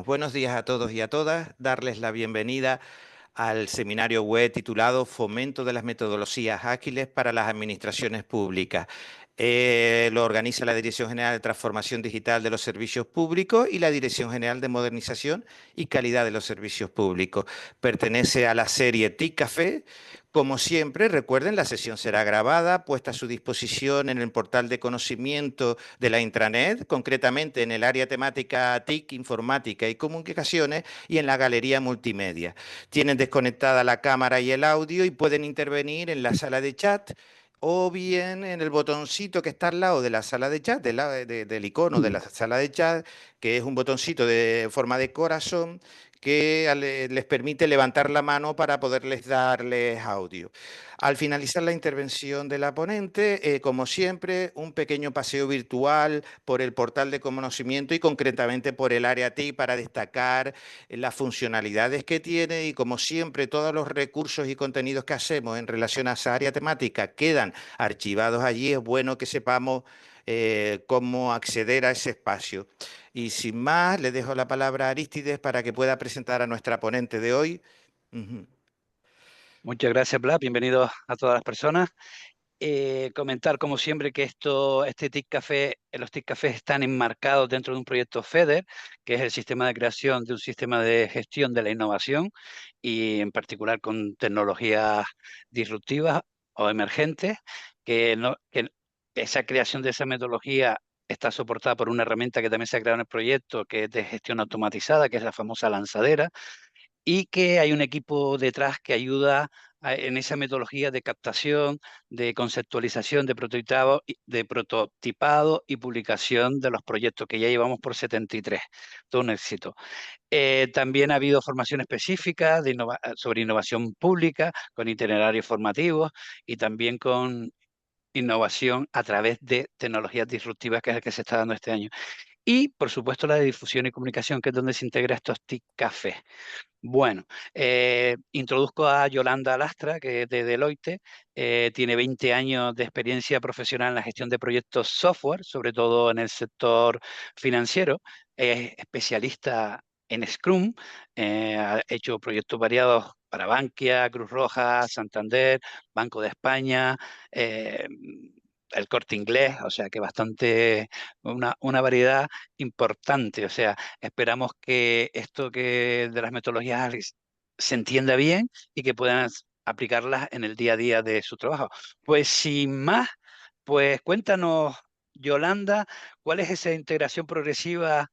comenzamos. Buenos días a todos y a todas. Darles la bienvenida al seminario web titulado Fomento de las metodologías ágiles para las administraciones públicas. Lo organiza la Dirección General de Transformación Digital de los Servicios Públicos y la Dirección General de Modernización y Calidad de los Servicios Públicos. Pertenece a la serie TIC Café. Como siempre, recuerden, la sesión será grabada, puesta a su disposición en el portal de conocimiento de la intranet, concretamente en el área temática TIC, Informática y Comunicaciones, y en la galería multimedia. Tienen desconectada la cámara y el audio y pueden intervenir en la sala de chat o bien en el botoncito que está al lado de la sala de chat, del icono de la sala de chat, que es un botoncito de forma de corazón que les permite levantar la mano para poderles darles audio. Al finalizar la intervención de la ponente, como siempre, un pequeño paseo virtual por el portal de conocimiento y concretamente por el área TI para destacar las funcionalidades que tiene y, como siempre, todos los recursos y contenidos que hacemos en relación a esa área temática quedan archivados allí. Es bueno que sepamos cómo acceder a ese espacio. Y sin más, le dejo la palabra a Arístides para que pueda presentar a nuestra ponente de hoy. Muchas gracias, Blas. Bienvenidos a todas las personas. Comentar, como siempre, que este TIC Café, los TIC Cafés están enmarcados dentro de un proyecto FEDER, que es el sistema de creación de un sistema de gestión de la innovación y en particular con tecnologías disruptivas o emergentes, que esa creación de esa metodología está soportada por una herramienta que también se ha creado en el proyecto, que es de gestión automatizada, que es la famosa lanzadera, y que hay un equipo detrás que ayuda en esa metodología de captación, de conceptualización, de prototipado y publicación de los proyectos, que ya llevamos por 73. Todo un éxito. También ha habido formación específica sobre innovación pública, con itinerarios formativos y también con innovación a través de tecnologías disruptivas, que es el que se está dando este año. Y, por supuesto, la de difusión y comunicación, que es donde se integra estos TIC Cafés. Bueno, introduzco a Yolanda Lastra, que es de Deloitte, tiene 20 años de experiencia profesional en la gestión de proyectos software, sobre todo en el sector financiero, es especialista en Scrum, ha hecho proyectos variados para Bankia, Cruz Roja, Santander, Banco de España, eh, el Corte Inglés, o sea que una variedad importante, o sea, esperamos que esto que de las metodologías ágiles se entienda bien y que puedan aplicarlas en el día a día de su trabajo. Pues sin más, pues cuéntanos, Yolanda, ¿cuál es esa integración progresiva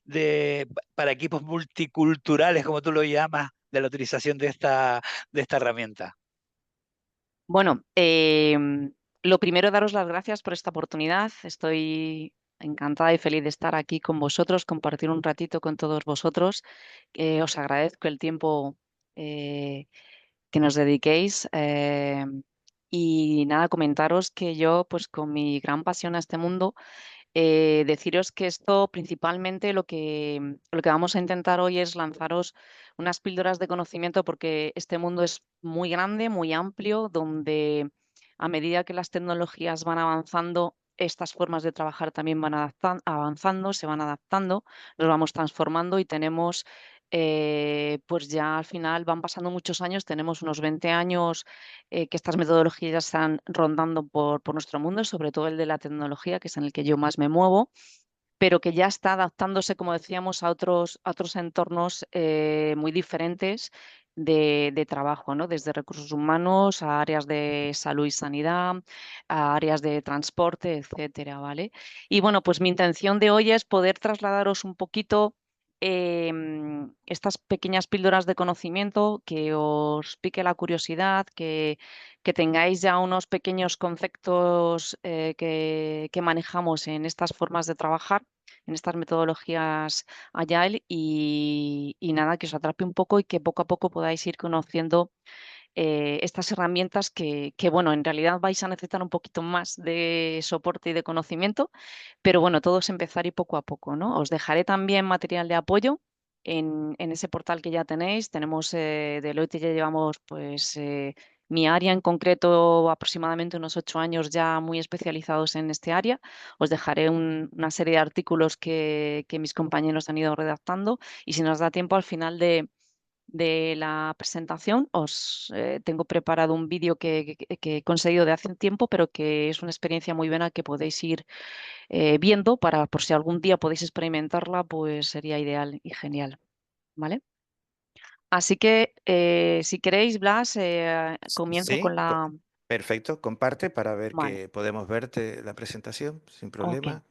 de, para equipos multiculturales, como tú lo llamas, de la utilización de esta herramienta? Bueno, lo primero, daros las gracias por esta oportunidad. Estoy encantada y feliz de estar aquí con vosotros, compartir un ratito con todos vosotros. Os agradezco el tiempo eh, que nos dediquéis. Y nada, comentaros que yo, pues con mi gran pasión a este mundo, deciros que esto principalmente lo que vamos a intentar hoy es lanzaros unas píldoras de conocimiento, porque este mundo es muy grande, muy amplio, donde a medida que las tecnologías van avanzando, estas formas de trabajar también van avanzando, se van adaptando, nos vamos transformando y tenemos, pues ya al final van pasando muchos años, tenemos unos 20 años que estas metodologías ya están rondando por nuestro mundo, sobre todo el de la tecnología, que es en el que yo más me muevo, pero que ya está adaptándose, como decíamos, a otros entornos muy diferentes de trabajo, ¿no? Desde recursos humanos a áreas de salud y sanidad, a áreas de transporte, etcétera, ¿vale? Y bueno, pues mi intención de hoy es poder trasladaros un poquito estas pequeñas píldoras de conocimiento, que os pique la curiosidad, que tengáis ya unos pequeños conceptos que manejamos en estas formas de trabajar, en estas metodologías Agile, y nada, que os atrape un poco y que poco a poco podáis ir conociendo estas herramientas que, bueno, en realidad vais a necesitar un poquito más de soporte y de conocimiento, pero bueno, todo es empezar y poco a poco, ¿no? Os dejaré también material de apoyo en ese portal que ya tenéis. Tenemos Deloitte, ya llevamos pues mi área en concreto, aproximadamente unos 8 años ya muy especializados en este área. Os dejaré una serie de artículos que mis compañeros han ido redactando y si nos da tiempo al final de la presentación os tengo preparado un vídeo que he conseguido de hace un tiempo, pero que es una experiencia muy buena que podéis ir viendo para por si algún día podéis experimentarla, pues sería ideal y genial, ¿vale? Así que si queréis, Blas, comienzo Sí, con la... perfecto. Comparte para ver Vale, que podemos verte la presentación sin ok. problema.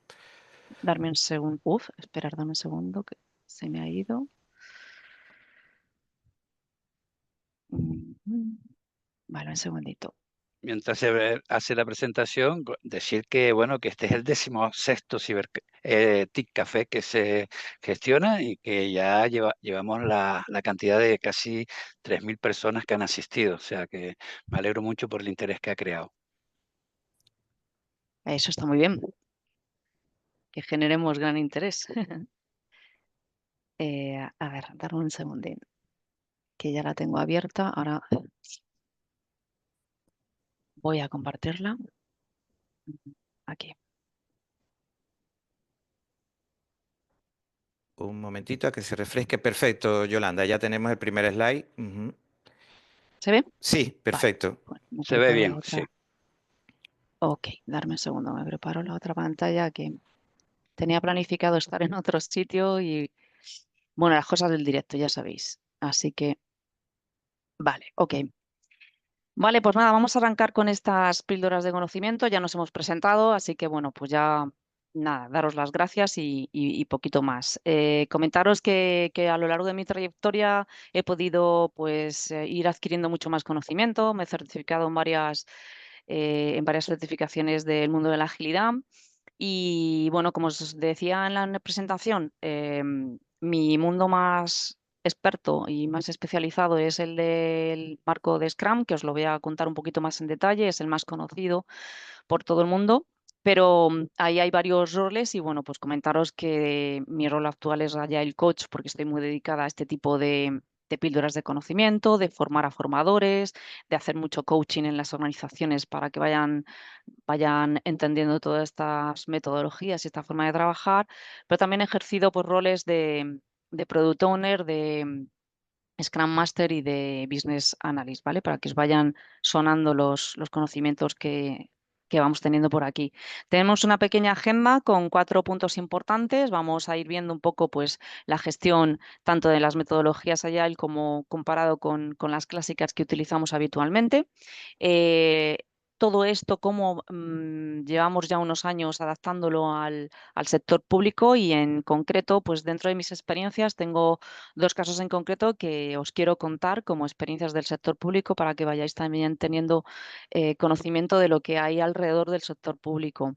Darme un segundo. Uf, esperar, dame un segundo que se me ha ido. Vale, un segundito. Mientras se hace la presentación, decir que bueno, que este es el 16º TIC Café que se gestiona y que ya llevamos la cantidad de casi 3.000 personas que han asistido. O sea que me alegro mucho por el interés que ha creado. Eso está muy bien. Que generemos gran interés. A ver, darme un segundín. Que ya la tengo abierta. Ahora voy a compartirla. Aquí. Un momentito a que se refresque. Perfecto, Yolanda. Ya tenemos el primer slide. Ujú. ¿Se ve? Sí, Vale. perfecto. Pues me Se ve preparo bien, la sí. otra. Ok, darme un segundo. Me preparo la otra pantalla que tenía planificado estar en otro sitio y, bueno, las cosas del directo, ya sabéis. Así que, vale, ok. Vale, pues nada, vamos a arrancar con estas píldoras de conocimiento. Ya nos hemos presentado, así que bueno, pues ya nada, daros las gracias y poquito más. Comentaros que a lo largo de mi trayectoria he podido pues ir adquiriendo mucho más conocimiento. Me he certificado en varias certificaciones del mundo de la agilidad. Y bueno, como os decía en la presentación, mi mundo más experto y más especializado es el del marco de Scrum, que os lo voy a contar un poquito más en detalle, es el más conocido por todo el mundo, pero ahí hay varios roles y bueno, pues comentaros que mi rol actual es Agile Coach porque estoy muy dedicada a este tipo de píldoras de conocimiento, de formar a formadores, de hacer mucho coaching en las organizaciones para que vayan entendiendo todas estas metodologías y esta forma de trabajar, pero también he ejercido por roles de Product Owner, de Scrum Master y de Business Analyst, ¿vale? Para que os vayan sonando los conocimientos que vamos teniendo por aquí. Tenemos una pequeña agenda con 4 puntos importantes. Vamos a ir viendo un poco pues, la gestión tanto de las metodologías Agile como comparado con las clásicas que utilizamos habitualmente. Todo esto, cómo llevamos ya unos años adaptándolo al sector público y en concreto, pues dentro de mis experiencias tengo 2 casos en concreto que os quiero contar como experiencias del sector público para que vayáis también teniendo conocimiento de lo que hay alrededor del sector público.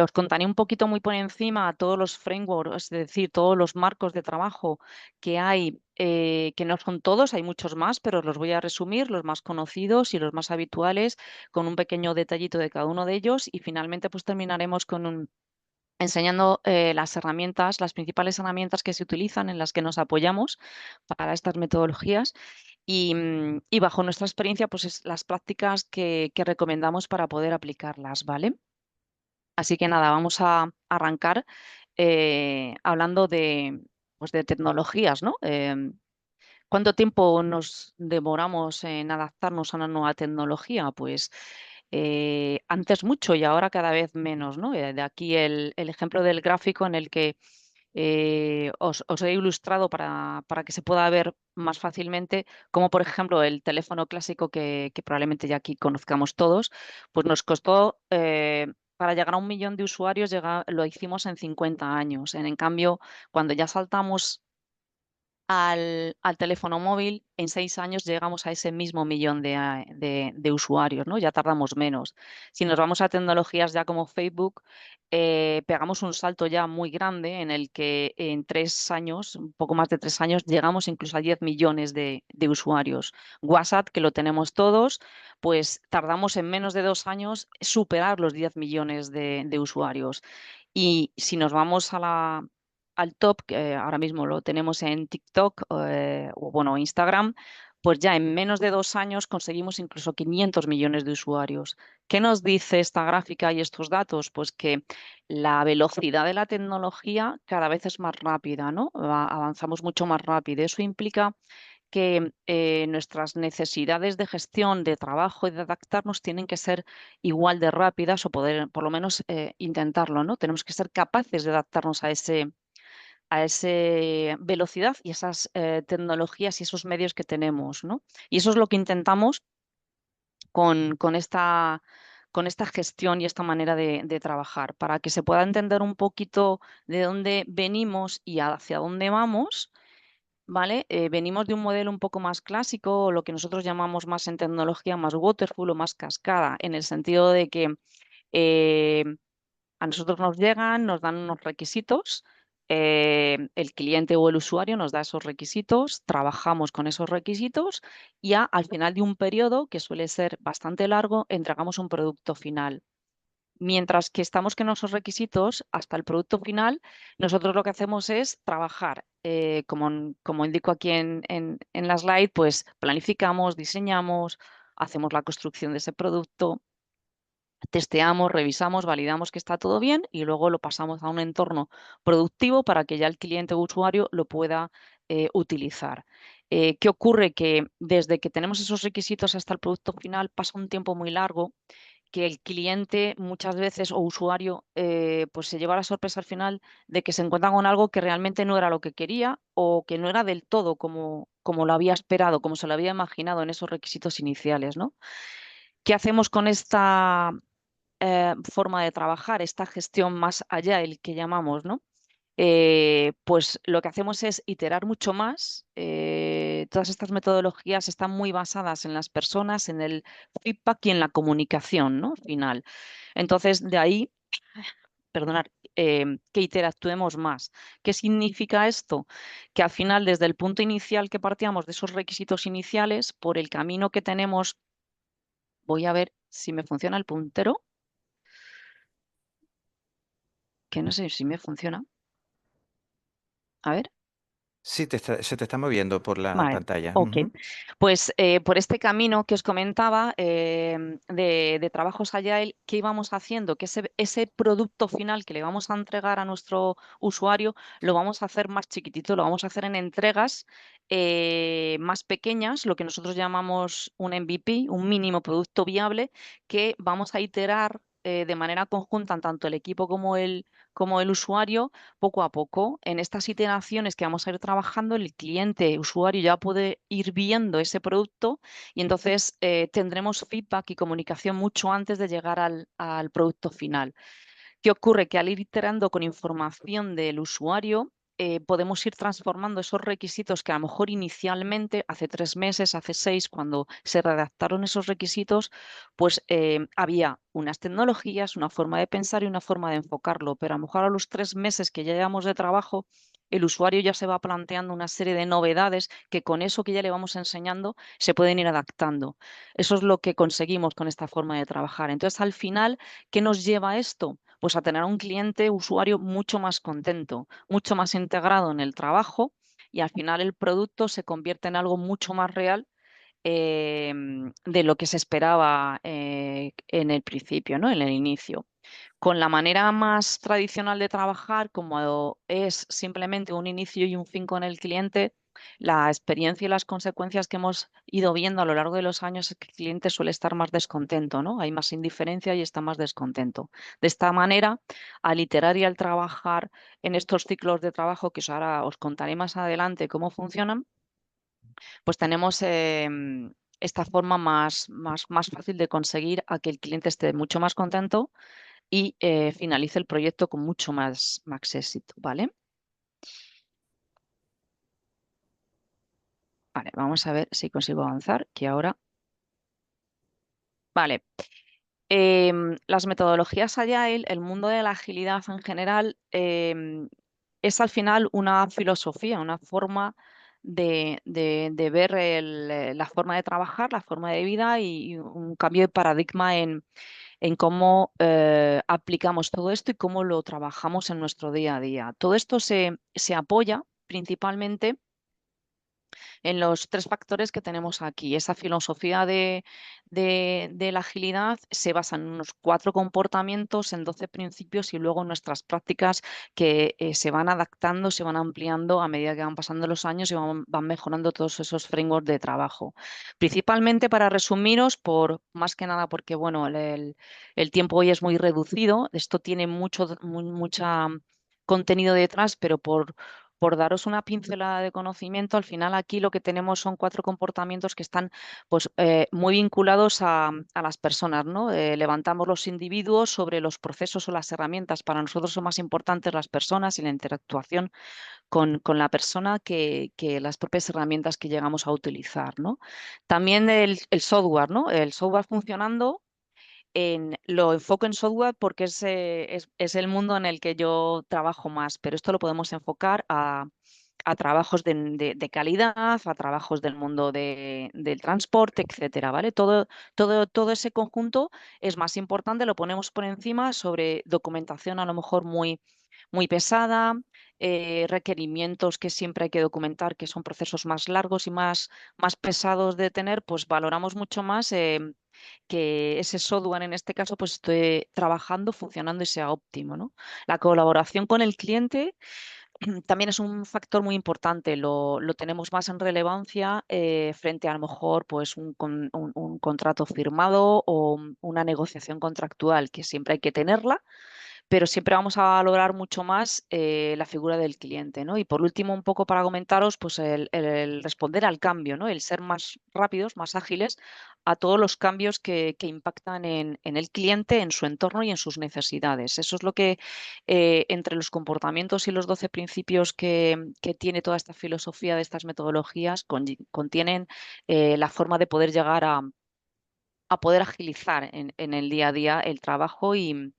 Os contaré un poquito muy por encima todos los frameworks, es decir, todos los marcos de trabajo que hay, que no son todos, hay muchos más, pero os los voy a resumir, los más conocidos y los más habituales, con un pequeño detallito de cada uno de ellos y finalmente pues terminaremos con enseñando las herramientas, las principales herramientas que se utilizan en las que nos apoyamos para estas metodologías y bajo nuestra experiencia, pues es las prácticas que recomendamos para poder aplicarlas, ¿vale? Así que nada, vamos a arrancar hablando pues de tecnologías, ¿no? ¿Cuánto tiempo nos demoramos en adaptarnos a una nueva tecnología? Pues antes mucho y ahora cada vez menos, ¿no? De aquí el ejemplo del gráfico en el que os he ilustrado para que se pueda ver más fácilmente, como por ejemplo el teléfono clásico que probablemente ya aquí conozcamos todos, pues nos costó, para llegar a 1 millón de usuarios, lo hicimos en 50 años. En cambio, cuando ya saltamos al teléfono móvil, en 6 años llegamos a ese mismo millón de usuarios, ¿no? Ya tardamos menos. Si nos vamos a tecnologías ya como Facebook, pegamos un salto ya muy grande en el que en 3 años, un poco más de 3 años, llegamos incluso a 10 millones de usuarios. WhatsApp, que lo tenemos todos, pues tardamos en menos de 2 años superar los 10 millones de usuarios. Y si nos vamos al top, que ahora mismo lo tenemos en TikTok o bueno, Instagram, pues ya en menos de 2 años conseguimos incluso 500 millones de usuarios. ¿Qué nos dice esta gráfica y estos datos? Pues que la velocidad de la tecnología cada vez es más rápida, ¿no? Avanzamos mucho más rápido. Eso implica que nuestras necesidades de gestión, de trabajo y de adaptarnos tienen que ser igual de rápidas o poder, por lo menos, intentarlo, ¿no? Tenemos que ser capaces de adaptarnos a esa velocidad y esas tecnologías y esos medios que tenemos, ¿no? Y eso es lo que intentamos con esta gestión y esta manera de trabajar, para que se pueda entender un poquito de dónde venimos y hacia dónde vamos. ¿Vale? Venimos de un modelo un poco más clásico, o lo que nosotros llamamos más en tecnología, más waterfall o más cascada, en el sentido de que eh, a nosotros nos llegan, nos dan unos requisitos, el cliente o el usuario nos da esos requisitos, trabajamos con esos requisitos y ya al final de un periodo, que suele ser bastante largo, entregamos un producto final. Mientras que estamos con esos requisitos hasta el producto final, nosotros lo que hacemos es trabajar, como indico aquí en la slide, pues planificamos, diseñamos, hacemos la construcción de ese producto, testeamos, revisamos, validamos que está todo bien y luego lo pasamos a un entorno productivo para que ya el cliente o usuario lo pueda utilizar. ¿Qué ocurre? Que desde que tenemos esos requisitos hasta el producto final pasa un tiempo muy largo, que el cliente muchas veces o usuario pues se lleva la sorpresa al final de que se encuentra con algo que realmente no era lo que quería o que no era del todo como lo había esperado, como se lo había imaginado en esos requisitos iniciales, ¿no? ¿Qué hacemos con esta forma de trabajar, esta gestión más allá, el que llamamos, ¿no? Pues lo que hacemos es iterar mucho más. Todas estas metodologías están muy basadas en las personas, en el feedback y en la comunicación, ¿no? Final. Entonces, de ahí, perdonad, que interactuemos más. ¿Qué significa esto? Que al final, desde el punto inicial que partíamos de esos requisitos iniciales, por el camino que tenemos, voy a ver si me funciona el puntero, que no sé si me funciona. A ver. Sí, se te está moviendo por la Vale, pantalla. ok. Pues por este camino que os comentaba de trabajos Agile, ¿qué íbamos haciendo? Que ese producto final que le vamos a entregar a nuestro usuario lo vamos a hacer más chiquitito, lo vamos a hacer en entregas más pequeñas, lo que nosotros llamamos un MVP, un mínimo producto viable, que vamos a iterar de manera conjunta tanto el equipo como el usuario poco a poco. En estas iteraciones que vamos a ir trabajando, el cliente, usuario ya puede ir viendo ese producto y entonces tendremos feedback y comunicación mucho antes de llegar al producto final. ¿Qué ocurre? Que al ir iterando con información del usuario, podemos ir transformando esos requisitos que a lo mejor inicialmente, hace 3 meses, hace 6, cuando se redactaron esos requisitos, pues había unas tecnologías, una forma de pensar y una forma de enfocarlo, pero a lo mejor a los 3 meses que ya llevamos de trabajo, el usuario ya se va planteando una serie de novedades que con eso que ya le vamos enseñando se pueden ir adaptando. Eso es lo que conseguimos con esta forma de trabajar. Entonces, al final, ¿qué nos lleva a esto? Pues a tener un cliente, usuario mucho más contento, mucho más integrado en el trabajo y al final el producto se convierte en algo mucho más real de lo que se esperaba en el principio, ¿no? En el inicio. Con la manera más tradicional de trabajar, como es simplemente un inicio y un fin con el cliente, la experiencia y las consecuencias que hemos ido viendo a lo largo de los años es que el cliente suele estar más descontento, ¿no? Hay más indiferencia y está más descontento. De esta manera, al iterar y al trabajar en estos ciclos de trabajo, que ahora os contaré más adelante cómo funcionan, pues tenemos esta forma más fácil de conseguir a que el cliente esté mucho más contento y finalice el proyecto con mucho más éxito, ¿vale? Vale, vamos a ver si consigo avanzar, que ahora... Vale. Las metodologías Agile, el mundo de la agilidad en general, es al final una filosofía, una forma de ver la forma de trabajar, la forma de vida y un cambio de paradigma en cómo aplicamos todo esto y cómo lo trabajamos en nuestro día a día. Todo esto se apoya principalmente en los 3 factores que tenemos aquí. Esa filosofía de la agilidad se basa en unos 4 comportamientos, en 12 principios y luego nuestras prácticas que se van adaptando, se van ampliando a medida que van pasando los años y van mejorando todos esos frameworks de trabajo. Principalmente, para resumiros, más que nada porque bueno, el tiempo hoy es muy reducido, esto tiene mucha contenido detrás, pero por daros una pincelada de conocimiento, al final aquí lo que tenemos son 4 comportamientos que están pues, muy vinculados a las personas, ¿no? Levantamos los individuos sobre los procesos o las herramientas. Para nosotros son más importantes las personas y la interactuación con la persona que las propias herramientas que llegamos a utilizar, ¿no? También el software, ¿no? El software funcionando. Lo enfoco en software porque es el mundo en el que yo trabajo más, pero esto lo podemos enfocar a trabajos de calidad, a trabajos del mundo del transporte, etcétera, ¿vale? Todo ese conjunto es más importante, lo ponemos por encima sobre documentación a lo mejor muy pesada, requerimientos que siempre hay que documentar, que son procesos más largos y más pesados de tener, pues valoramos mucho más que ese software en este caso pues esté trabajando, funcionando y sea óptimo, ¿no? La colaboración con el cliente también es un factor muy importante, lo tenemos más en relevancia frente a lo mejor pues un contrato firmado o una negociación contractual, que siempre hay que tenerla, pero siempre vamos a valorar mucho más la figura del cliente, ¿no? Y por último, un poco para comentaros, pues el responder al cambio, ¿no? El ser más rápidos, más ágiles a todos los cambios que impactan en el cliente, en su entorno y en sus necesidades. Eso es lo que entre los comportamientos y los 12 principios que tiene toda esta filosofía de estas metodologías contienen la forma de poder llegar a poder agilizar en el día a día el trabajo y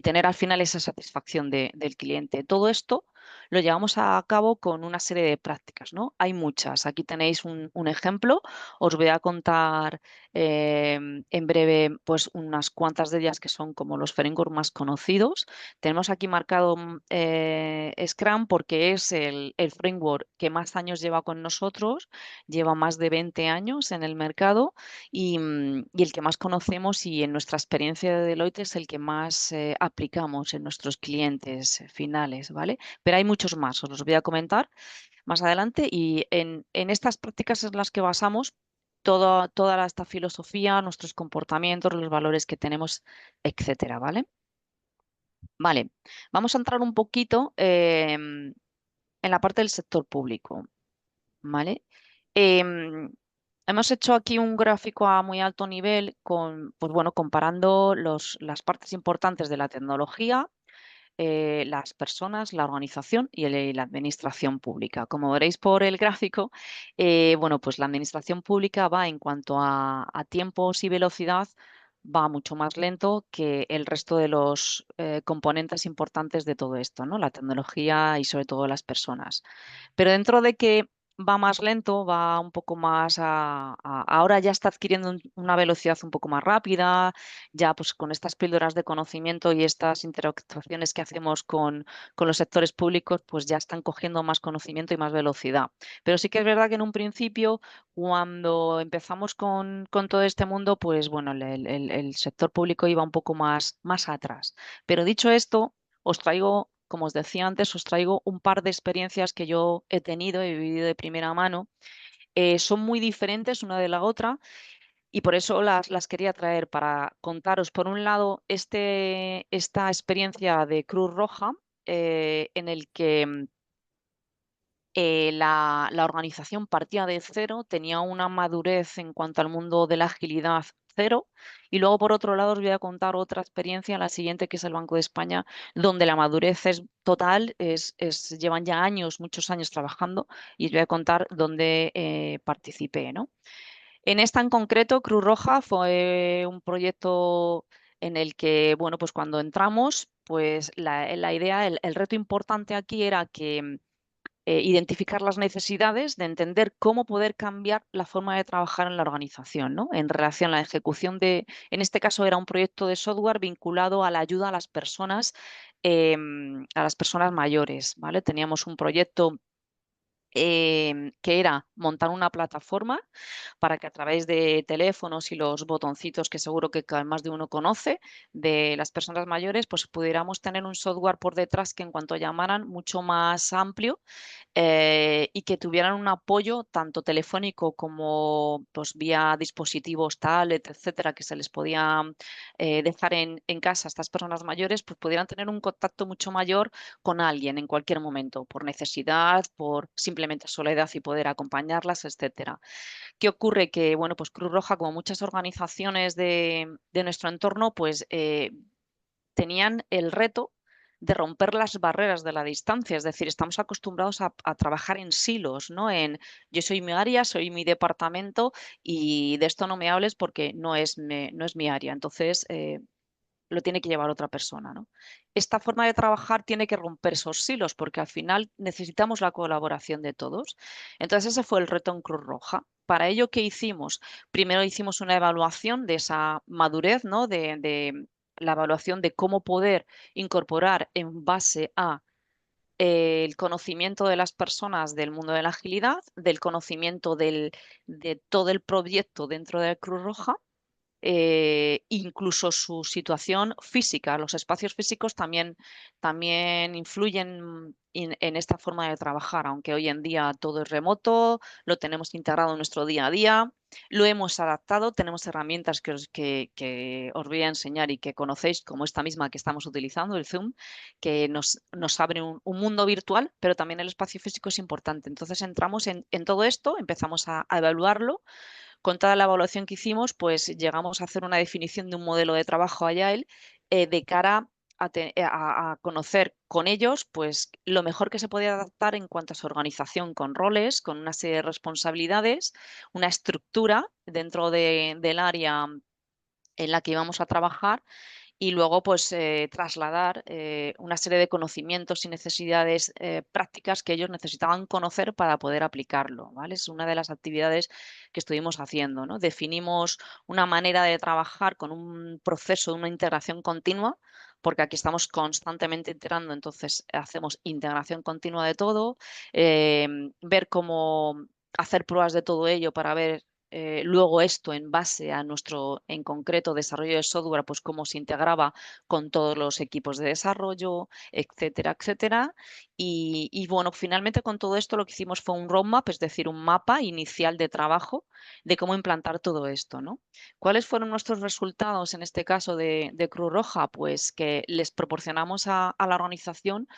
tener al final esa satisfacción del cliente. Todo esto lo llevamos a cabo con una serie de prácticas, ¿no? Hay muchas. Aquí tenéis un ejemplo. Os voy a contar en breve pues unas cuantas de ellas que son como los frameworks más conocidos. Tenemos aquí marcado Scrum porque es el framework que más años lleva con nosotros, lleva más de 20 años en el mercado y el que más conocemos y en nuestra experiencia de Deloitte es el que más aplicamos en nuestros clientes finales, ¿vale? Pero hay muchos más, os los voy a comentar más adelante y en estas prácticas es las que basamos toda esta filosofía, nuestros comportamientos, los valores que tenemos, etcétera, ¿vale? Vale, vamos a entrar un poquito en la parte del sector público, ¿vale? Em, Hemos hecho aquí un gráfico a muy alto nivel pues bueno, comparando las partes importantes de la tecnología, las personas, la organización y la administración pública. Como veréis por el gráfico, bueno, pues la administración pública va en cuanto a tiempos y velocidad, va mucho más lento que el resto de los componentes importantes de todo esto, ¿no? La tecnología y sobre todo las personas. Pero dentro de que va más lento, va un poco más ahora ya está adquiriendo una velocidad un poco más rápida, ya pues con estas píldoras de conocimiento y estas interactuaciones que hacemos con los sectores públicos, pues ya están cogiendo más conocimiento y más velocidad. Pero sí que es verdad que en un principio, cuando empezamos con todo este mundo, pues bueno, el sector público iba un poco más atrás. Pero dicho esto, os traigo, como os decía antes, os traigo un par de experiencias que yo he tenido, he vivido de primera mano. Son muy diferentes una de la otra y por eso las quería traer para contaros, por un lado, esta experiencia de Cruz Roja en el que la organización partía de cero, tenía una madurez en cuanto al mundo de la agilidad cero. Y luego, por otro lado, os voy a contar otra experiencia, la siguiente, que es el Banco de España, donde la madurez es total, llevan ya años, muchos años trabajando, y os voy a contar dónde participé, ¿no? En esta en concreto, Cruz Roja fue un proyecto en el que, bueno, pues cuando entramos, pues la idea, el reto importante aquí era que identificar las necesidades, de entender cómo poder cambiar la forma de trabajar en la organización, ¿no? En relación a la ejecución en este caso era un proyecto de software vinculado a la ayuda a las personas mayores, ¿vale? Teníamos un proyecto que era montar una plataforma para que a través de teléfonos y los botoncitos que seguro que más de uno conoce de las personas mayores, pues pudiéramos tener un software por detrás que en cuanto llamaran mucho más amplio y que tuvieran un apoyo tanto telefónico como pues, vía dispositivos, tablet, etcétera, que se les podía dejar en casa a estas personas mayores, pues pudieran tener un contacto mucho mayor con alguien en cualquier momento, por necesidad, por simplemente soledad y poder acompañarlas, etcétera. ¿Qué ocurre? Que, bueno, pues Cruz Roja, como muchas organizaciones de nuestro entorno, pues tenían el reto de romper las barreras de la distancia. Es decir, estamos acostumbrados a trabajar en silos, ¿no? En yo soy mi área, soy mi departamento y de esto no me hables porque no es mi área. Entonces, lo tiene que llevar otra persona, ¿no? Esta forma de trabajar tiene que romper esos silos porque al final necesitamos la colaboración de todos. Entonces ese fue el reto en Cruz Roja. Para ello, ¿qué hicimos? Primero hicimos una evaluación de esa madurez, ¿no? De la evaluación de cómo poder incorporar en base a el conocimiento de las personas del mundo de la agilidad, del conocimiento de todo el proyecto dentro de Cruz Roja, incluso su situación física. Los espacios físicos también influyen en esta forma de trabajar, aunque hoy en día todo es remoto, lo tenemos integrado en nuestro día a día, lo hemos adaptado, tenemos herramientas que os voy a enseñar y que conocéis, como esta misma que estamos utilizando, el Zoom, que nos abre un mundo virtual, pero también el espacio físico es importante. Entonces entramos en todo esto, empezamos a evaluarlo. Con toda la evaluación que hicimos, pues llegamos a hacer una definición de un modelo de trabajo Agile de cara a conocer con ellos pues, lo mejor que se podía adaptar en cuanto a su organización, con roles, con una serie de responsabilidades, una estructura dentro del área en la que íbamos a trabajar y luego pues trasladar una serie de conocimientos y necesidades prácticas que ellos necesitaban conocer para poder aplicarlo, ¿vale? Es una de las actividades que estuvimos haciendo, ¿no? Definimos una manera de trabajar con un proceso, una integración continua, porque aquí estamos constantemente integrando, entonces hacemos integración continua de todo, ver cómo hacer pruebas de todo ello para ver luego esto en base a nuestro, en concreto, desarrollo de software, pues cómo se integraba con todos los equipos de desarrollo, etcétera, etcétera. Y bueno, finalmente con todo esto lo que hicimos fue un roadmap, es decir, un mapa inicial de trabajo de cómo implantar todo esto, ¿no? ¿Cuáles fueron nuestros resultados en este caso de Cruz Roja? Pues que les proporcionamos a la organización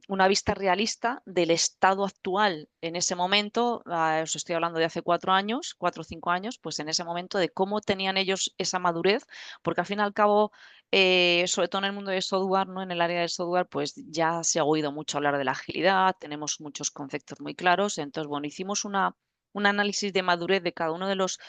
una vista realista del estado actual en ese momento, os estoy hablando de hace 4 años, 4 o 5 años, pues en ese momento de cómo tenían ellos esa madurez, porque al fin y al cabo, sobre todo en el mundo de software, ¿no? En el área del software, pues ya se ha oído mucho hablar de la agilidad, tenemos muchos conceptos muy claros, entonces, bueno, hicimos un análisis de madurez de cada uno de los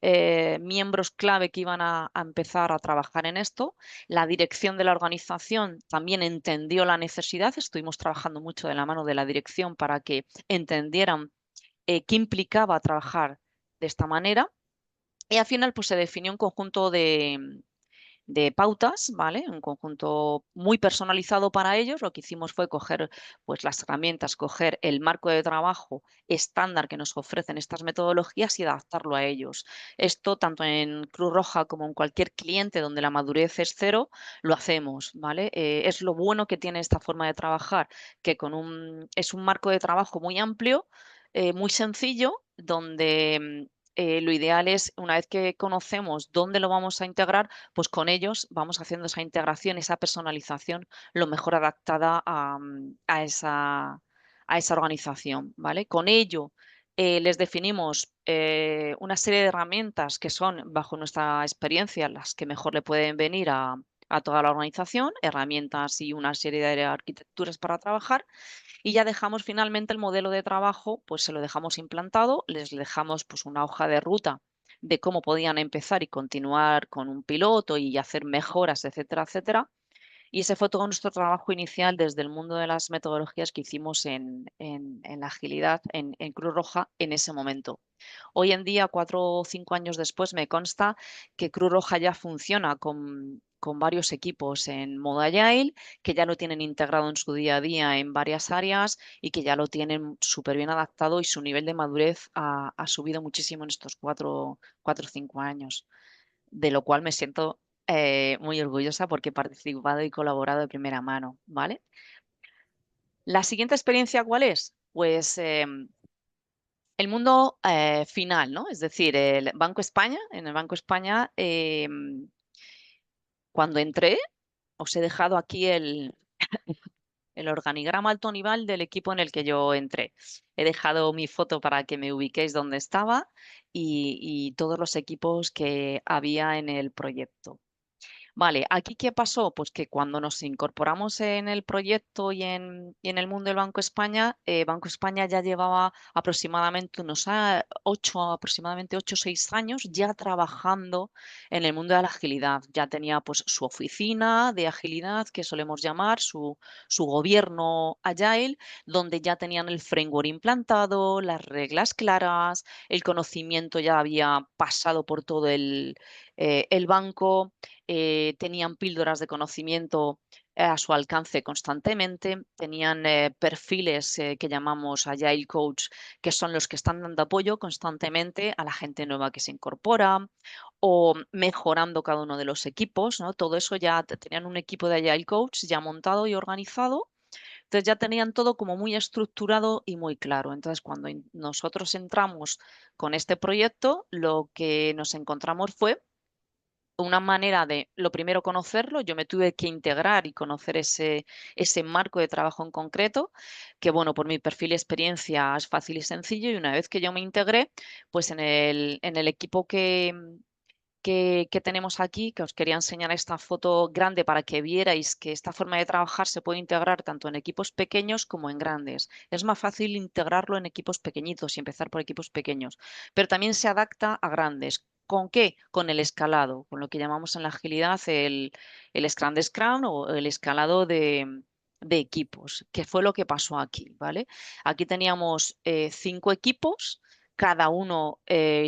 miembros clave que iban a empezar a trabajar en esto. La dirección de la organización también entendió la necesidad, estuvimos trabajando mucho de la mano de la dirección para que entendieran qué implicaba trabajar de esta manera. Y al final pues, se definió un conjunto de pautas, ¿vale? Un conjunto muy personalizado para ellos. Lo que hicimos fue coger pues, las herramientas, coger el marco de trabajo estándar que nos ofrecen estas metodologías y adaptarlo a ellos. Esto, tanto en Cruz Roja como en cualquier cliente donde la madurez es cero, lo hacemos, ¿vale? Es lo bueno que tiene esta forma de trabajar, que es un marco de trabajo muy amplio, muy sencillo, donde lo ideal es, una vez que conocemos dónde lo vamos a integrar, pues con ellos vamos haciendo esa integración, esa personalización lo mejor adaptada a esa organización, ¿vale? Con ello les definimos una serie de herramientas que son, bajo nuestra experiencia, las que mejor le pueden venir a toda la organización, herramientas y una serie de arquitecturas para trabajar. Y ya dejamos finalmente el modelo de trabajo, pues se lo dejamos implantado, les dejamos pues una hoja de ruta de cómo podían empezar y continuar con un piloto y hacer mejoras, etcétera, etcétera. Y ese fue todo nuestro trabajo inicial desde el mundo de las metodologías que hicimos en la agilidad, en Cruz Roja, en ese momento. Hoy en día, 4 o 5 años después, me consta que Cruz Roja ya funciona con con varios equipos en modo Agile, que ya lo tienen integrado en su día a día en varias áreas y que ya lo tienen súper bien adaptado y su nivel de madurez ha subido muchísimo en estos 4 o 5 años, de lo cual me siento muy orgullosa porque he participado y colaborado de primera mano, ¿vale? La siguiente experiencia, ¿cuál es? Pues el mundo final, ¿no? Es decir, el Banco España, en el Banco España, cuando entré, os he dejado aquí el organigrama alto nivel del equipo en el que yo entré. He dejado mi foto para que me ubiquéis donde estaba y todos los equipos que había en el proyecto. Vale, ¿aquí qué pasó? Pues que cuando nos incorporamos en el proyecto y en el mundo del Banco España ya llevaba aproximadamente unos 8 o 6 años ya trabajando en el mundo de la agilidad. Ya tenía pues su oficina de agilidad, que solemos llamar, su gobierno Agile, donde ya tenían el framework implantado, las reglas claras, el conocimiento ya había pasado por todo el banco. Tenían píldoras de conocimiento a su alcance constantemente, tenían perfiles que llamamos Agile Coach, que son los que están dando apoyo constantemente a la gente nueva que se incorpora o mejorando cada uno de los equipos, ¿no? Todo eso ya tenían un equipo de Agile Coach ya montado y organizado. Entonces ya tenían todo como muy estructurado y muy claro. Entonces cuando nosotros entramos con este proyecto, lo que nos encontramos fue una manera de, lo primero, conocerlo. Yo me tuve que integrar y conocer ese marco de trabajo en concreto, que bueno, por mi perfil y experiencia es fácil y sencillo. Y una vez que yo me integré, pues en el equipo que tenemos aquí, que os quería enseñar esta foto grande para que vierais que esta forma de trabajar se puede integrar tanto en equipos pequeños como en grandes. Es más fácil integrarlo en equipos pequeñitos y empezar por equipos pequeños, pero también se adapta a grandes. ¿Con qué? Con el escalado, con lo que llamamos en la agilidad el Scrum de Scrum o el escalado de equipos, que fue lo que pasó aquí, ¿vale? Aquí teníamos 5 equipos, cada uno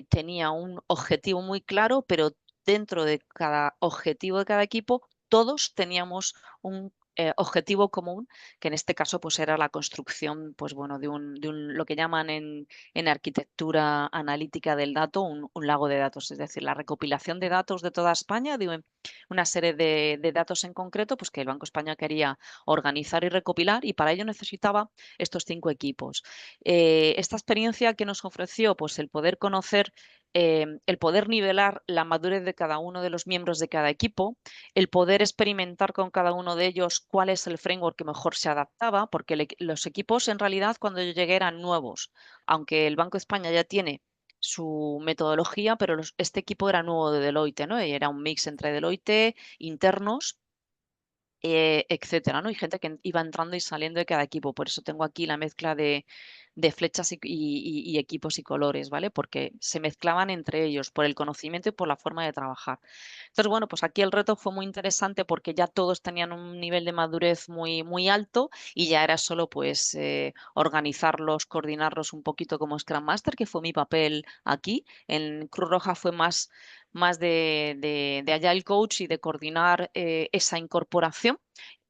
tenía un objetivo muy claro, pero dentro de cada objetivo de cada equipo, todos teníamos un objetivo común, que en este caso pues era la construcción, pues bueno, de un lo que llaman en arquitectura analítica del dato, un lago de datos, es decir, la recopilación de datos de toda España, de una serie de datos en concreto, pues que el Banco España quería organizar y recopilar, y para ello necesitaba estos 5 equipos. Esta experiencia que nos ofreció, pues el poder conocer, el poder nivelar la madurez de cada uno de los miembros de cada equipo, el poder experimentar con cada uno de ellos cuál es el framework que mejor se adaptaba, porque los equipos en realidad cuando yo llegué eran nuevos, aunque el Banco de España ya tiene su metodología, pero este equipo era nuevo de Deloitte, ¿no? Y era un mix entre Deloitte, internos, etcétera, ¿no? Y gente que iba entrando y saliendo de cada equipo. Por eso tengo aquí la mezcla de flechas y equipos y colores, ¿vale? Porque se mezclaban entre ellos por el conocimiento y por la forma de trabajar. Entonces, bueno, pues aquí el reto fue muy interesante porque ya todos tenían un nivel de madurez muy, muy alto y ya era solo pues organizarlos, coordinarlos un poquito como Scrum Master, que fue mi papel aquí. En Cruz Roja fue más de Agile Coach y de coordinar esa incorporación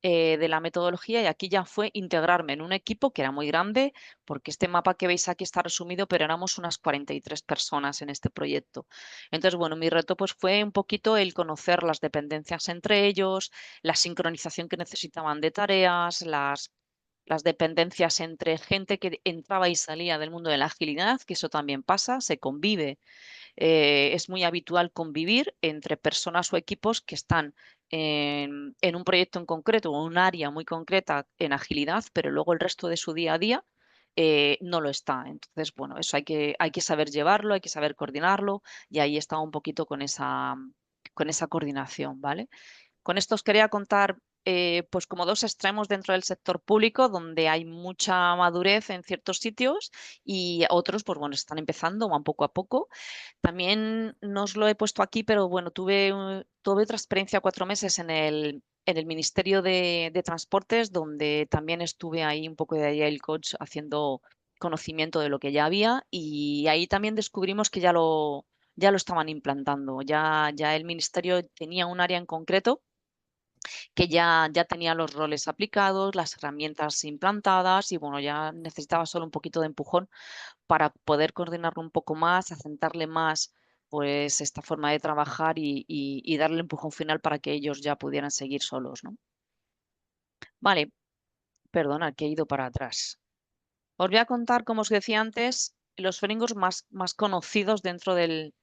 de la metodología, y aquí ya fue integrarme en un equipo que era muy grande, porque este mapa que veis aquí está resumido, pero éramos unas 43 personas en este proyecto. Entonces, bueno, mi reto pues fue un poquito el conocer las dependencias entre ellos, la sincronización que necesitaban de tareas, las dependencias entre gente que entraba y salía del mundo de la agilidad, que eso también pasa, se convive. Es muy habitual convivir entre personas o equipos que están en un proyecto en concreto o un área muy concreta en agilidad, pero luego el resto de su día a día no lo está. Entonces, bueno, eso hay que saber llevarlo, hay que saber coordinarlo, y ahí estaba un poquito con esa coordinación, ¿vale? Con esto os quería contar pues como 2 extremos dentro del sector público, donde hay mucha madurez en ciertos sitios y otros, pues bueno, están empezando, van poco a poco. También no os lo he puesto aquí, pero bueno, tuve otra experiencia 4 meses en el Ministerio de Transportes, donde también estuve ahí un poco de Agile Coach haciendo conocimiento de lo que ya había, y ahí también descubrimos que ya lo estaban implantando. Ya el ministerio tenía un área en concreto que ya tenía los roles aplicados, las herramientas implantadas y bueno, ya necesitaba solo un poquito de empujón para poder coordinarlo un poco más, asentarle más pues esta forma de trabajar y darle el empujón final para que ellos ya pudieran seguir solos, ¿no? Vale, perdona que he ido para atrás. Os voy a contar, como os decía antes, los frameworks más conocidos dentro de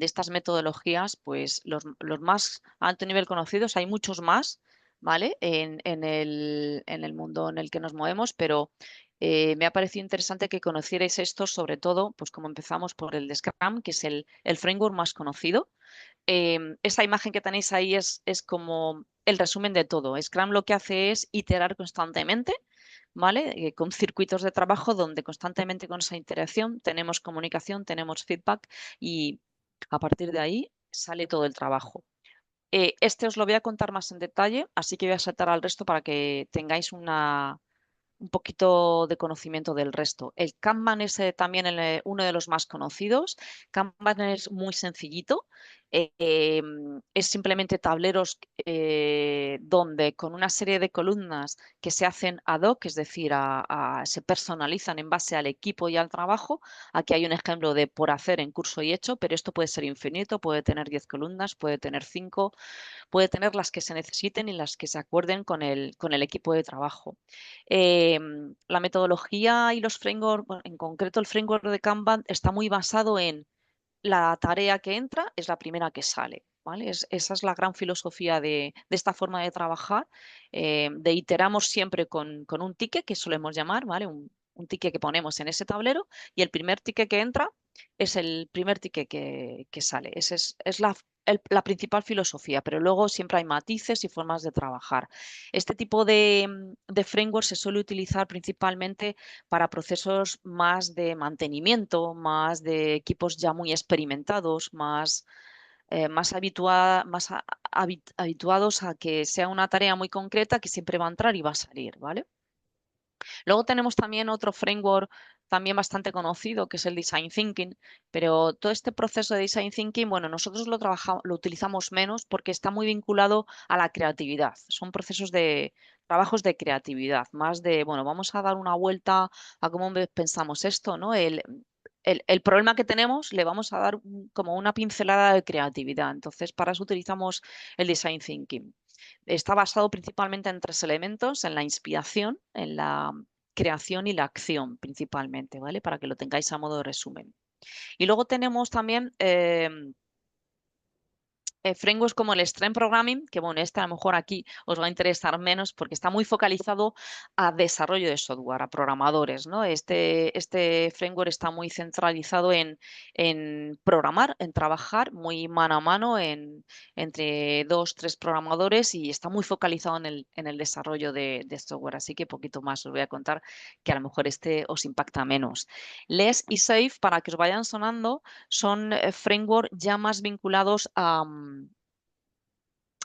estas metodologías, pues los más alto nivel conocidos, hay muchos más, ¿vale? En el mundo en el que nos movemos, pero me ha parecido interesante que conocierais estos, sobre todo, pues como empezamos por el de Scrum, que es el framework más conocido. Esa imagen que tenéis ahí es como el resumen de todo. Scrum lo que hace es iterar constantemente, ¿vale? Con circuitos de trabajo donde constantemente con esa interacción tenemos comunicación, tenemos feedback y a partir de ahí sale todo el trabajo. Este os lo voy a contar más en detalle, así que voy a saltar al resto para que tengáis un poquito de conocimiento del resto. El Kanban es también uno de los más conocidos. Kanban es muy sencillito. Es simplemente tableros donde con una serie de columnas que se hacen ad hoc, es decir, se personalizan en base al equipo y al trabajo. Aquí hay un ejemplo de por hacer en curso y hecho, pero esto puede ser infinito, puede tener 10 columnas, puede tener 5, puede tener las que se necesiten y las que se acuerden con el equipo de trabajo. La metodología y los frameworks, bueno, en concreto el framework de Kanban está muy basado en la tarea que entra es la primera que sale. ¿Vale? Esa es la gran filosofía de esta forma de trabajar. De iteramos siempre con un ticket que solemos llamar, ¿vale? Un ticket que ponemos en ese tablero y el primer ticket que entra es el primer ticket que sale. Esa es la principal filosofía, pero luego siempre hay matices y formas de trabajar. Este tipo de framework se suele utilizar principalmente para procesos más de mantenimiento, más de equipos ya muy experimentados, habituados a que sea una tarea muy concreta que siempre va a entrar y va a salir, ¿vale? Luego tenemos también otro framework también bastante conocido, que es el Design Thinking, pero todo este proceso de Design Thinking, bueno, nosotros lo utilizamos menos porque está muy vinculado a la creatividad. Son trabajos de creatividad, más de, bueno, vamos a dar una vuelta a cómo pensamos esto, ¿no? El problema que tenemos le vamos a dar como una pincelada de creatividad. Entonces, para eso utilizamos el Design Thinking. Está basado principalmente en 3 elementos, en la inspiración, en la creación y la acción principalmente, ¿vale? Para que lo tengáis a modo de resumen. Y luego tenemos también frameworks como el Strength Programming, que bueno, este a lo mejor aquí os va a interesar menos porque está muy focalizado a desarrollo de software, a programadores, ¿no? Este framework está muy centralizado en programar, en trabajar muy mano a mano entre 2, 3 programadores y está muy focalizado en el desarrollo de software. Así que poquito más os voy a contar que a lo mejor este os impacta menos. Less y Safe, para que os vayan sonando, son frameworks ya más vinculados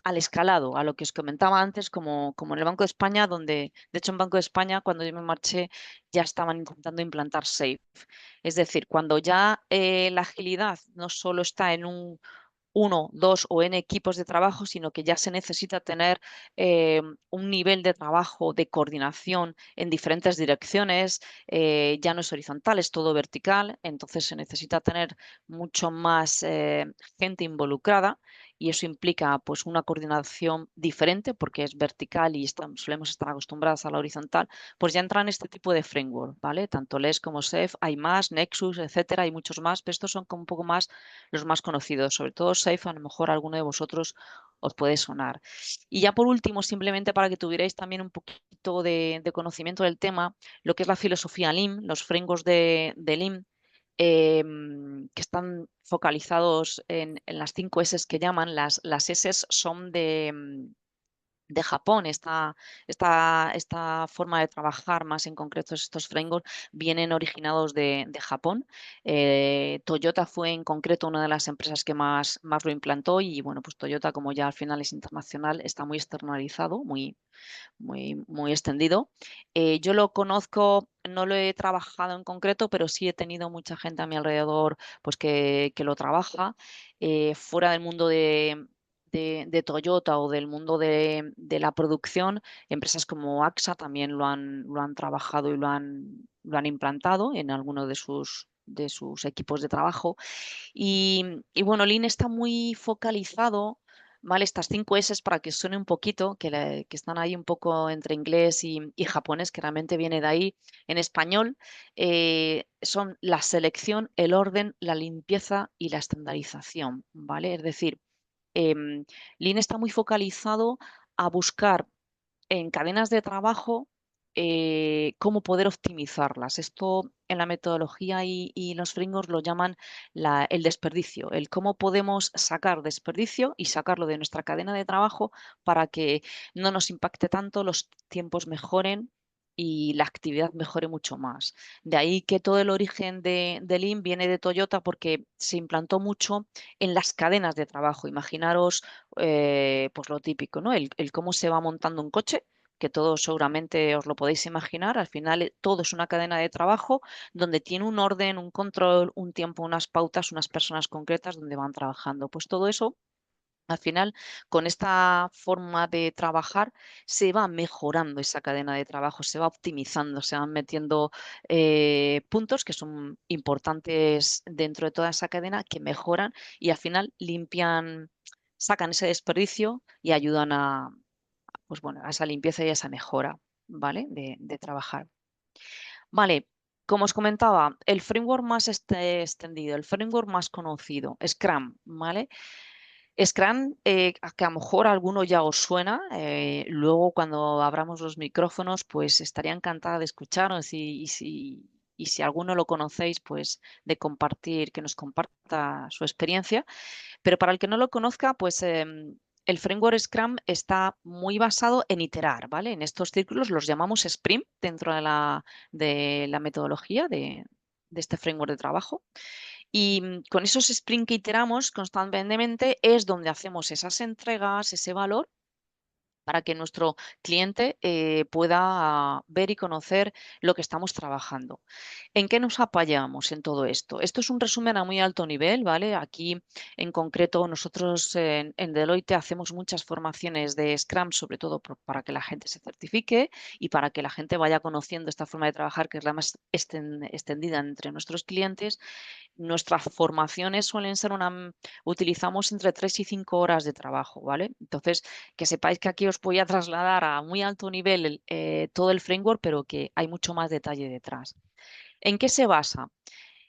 al escalado, a lo que os comentaba antes, como en el Banco de España, donde, de hecho, en Banco de España, cuando yo me marché, ya estaban intentando implantar SAFE. Es decir, cuando ya la agilidad no solo está en uno, dos o n equipos de trabajo, sino que ya se necesita tener un nivel de trabajo, de coordinación en diferentes direcciones, ya no es horizontal, es todo vertical, entonces se necesita tener mucho más gente involucrada y eso implica pues una coordinación diferente porque es vertical y solemos estar acostumbrados a la horizontal, pues ya entran este tipo de framework, ¿vale? Tanto LES como SAFe, hay más, Nexus, etcétera, hay muchos más, pero estos son como un poco más los más conocidos, sobre todo SAFe, a lo mejor alguno de vosotros os puede sonar. Y ya por último, simplemente para que tuvierais también un poquito de conocimiento del tema, lo que es la filosofía Lean, los frameworks de Lean, que están focalizados en las 5 S que llaman. Las S son de Japón. Esta forma de trabajar, más en concreto estos frameworks, vienen originados de Japón. Toyota fue en concreto una de las empresas que más lo implantó y bueno, pues Toyota, como ya al final es internacional, está muy externalizado, muy extendido. Yo lo conozco, no lo he trabajado en concreto, pero sí he tenido mucha gente a mi alrededor pues, que lo trabaja. Fuera del mundo de de Toyota o del mundo de la producción, empresas como AXA también lo han trabajado y lo han implantado en alguno de sus equipos de trabajo. Y bueno, Lean está muy focalizado, ¿vale? Estas 5 S para que suene un poquito, que están ahí un poco entre inglés y japonés, que realmente viene de ahí. En español son la selección, el orden, la limpieza y la estandarización, ¿vale? Es decir, Lean está muy focalizado a buscar en cadenas de trabajo cómo poder optimizarlas. Esto en la metodología y los frameworks lo llaman el desperdicio, el cómo podemos sacar desperdicio y sacarlo de nuestra cadena de trabajo para que no nos impacte tanto, los tiempos mejoren y la actividad mejore mucho más. De ahí que todo el origen de Lean viene de Toyota porque se implantó mucho en las cadenas de trabajo. Imaginaros pues lo típico, ¿no? El cómo se va montando un coche, que todos seguramente os lo podéis imaginar. Al final todo es una cadena de trabajo donde tiene un orden, un control, un tiempo, unas pautas, unas personas concretas donde van trabajando. Pues todo eso, al final, con esta forma de trabajar, se va mejorando esa cadena de trabajo, se va optimizando, se van metiendo puntos que son importantes dentro de toda esa cadena que mejoran y al final limpian, sacan ese desperdicio y ayudan pues bueno, a esa limpieza y a esa mejora, ¿vale? De trabajar. Vale, como os comentaba, el framework más extendido, el framework más conocido, Scrum, ¿vale? Scrum, que a lo mejor a alguno ya os suena, luego cuando abramos los micrófonos, pues estaría encantada de escucharos y si alguno lo conocéis, pues de compartir, que nos comparta su experiencia. Pero para el que no lo conozca, pues el framework Scrum está muy basado en iterar, ¿vale? En estos círculos los llamamos sprint dentro de la metodología de este framework de trabajo. Y con esos sprints que iteramos constantemente es donde hacemos esas entregas, ese valor para que nuestro cliente pueda ver y conocer lo que estamos trabajando. ¿En qué nos apoyamos en todo esto? Esto es un resumen a muy alto nivel, ¿vale? Aquí en concreto nosotros en Deloitte hacemos muchas formaciones de Scrum, sobre todo para que la gente se certifique y para que la gente vaya conociendo esta forma de trabajar que es la más extendida entre nuestros clientes. Nuestras formaciones suelen ser utilizamos entre 3 y 5 horas de trabajo, ¿vale? Entonces, que sepáis que aquí os voy a trasladar a muy alto nivel todo el framework, pero que hay mucho más detalle detrás. ¿En qué se basa?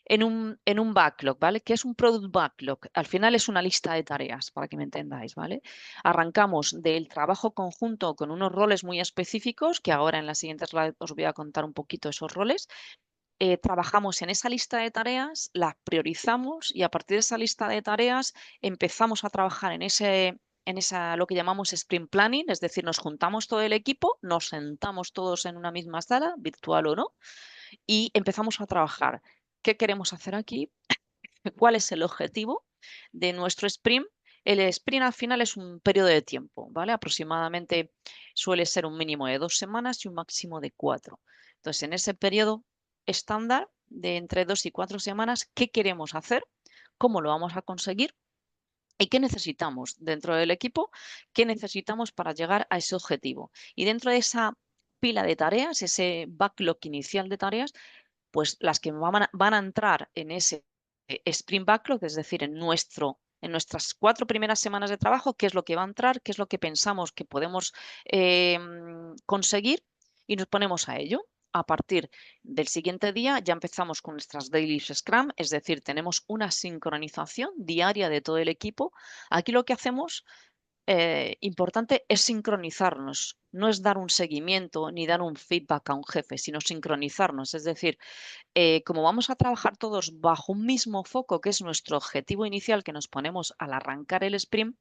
En un backlog, ¿vale? ¿Qué es un product backlog? Al final es una lista de tareas, para que me entendáis, ¿vale? Arrancamos del trabajo conjunto con unos roles muy específicos, que ahora en la siguiente slide os voy a contar un poquito esos roles. Trabajamos en esa lista de tareas, las priorizamos y a partir de esa lista de tareas empezamos a trabajar en lo que llamamos sprint planning, es decir, nos juntamos todo el equipo, nos sentamos todos en una misma sala, virtual o no, y empezamos a trabajar. ¿Qué queremos hacer aquí? ¿Cuál es el objetivo de nuestro sprint? El sprint al final es un periodo de tiempo, ¿vale? Aproximadamente suele ser un mínimo de 2 semanas y un máximo de 4. Entonces, en ese periodo estándar de entre 2 y 4 semanas, ¿qué queremos hacer? ¿Cómo lo vamos a conseguir? ¿Y qué necesitamos dentro del equipo? ¿Qué necesitamos para llegar a ese objetivo? Y dentro de esa pila de tareas, ese backlog inicial de tareas, pues las que van a entrar en ese sprint backlog, es decir, en nuestras 4 primeras semanas de trabajo, qué es lo que va a entrar, qué es lo que pensamos que podemos conseguir y nos ponemos a ello. A partir del siguiente día ya empezamos con nuestras daily Scrum, es decir, tenemos una sincronización diaria de todo el equipo. Aquí lo que hacemos importante es sincronizarnos, no es dar un seguimiento ni dar un feedback a un jefe, sino sincronizarnos. Es decir, como vamos a trabajar todos bajo un mismo foco, que es nuestro objetivo inicial que nos ponemos al arrancar el sprint,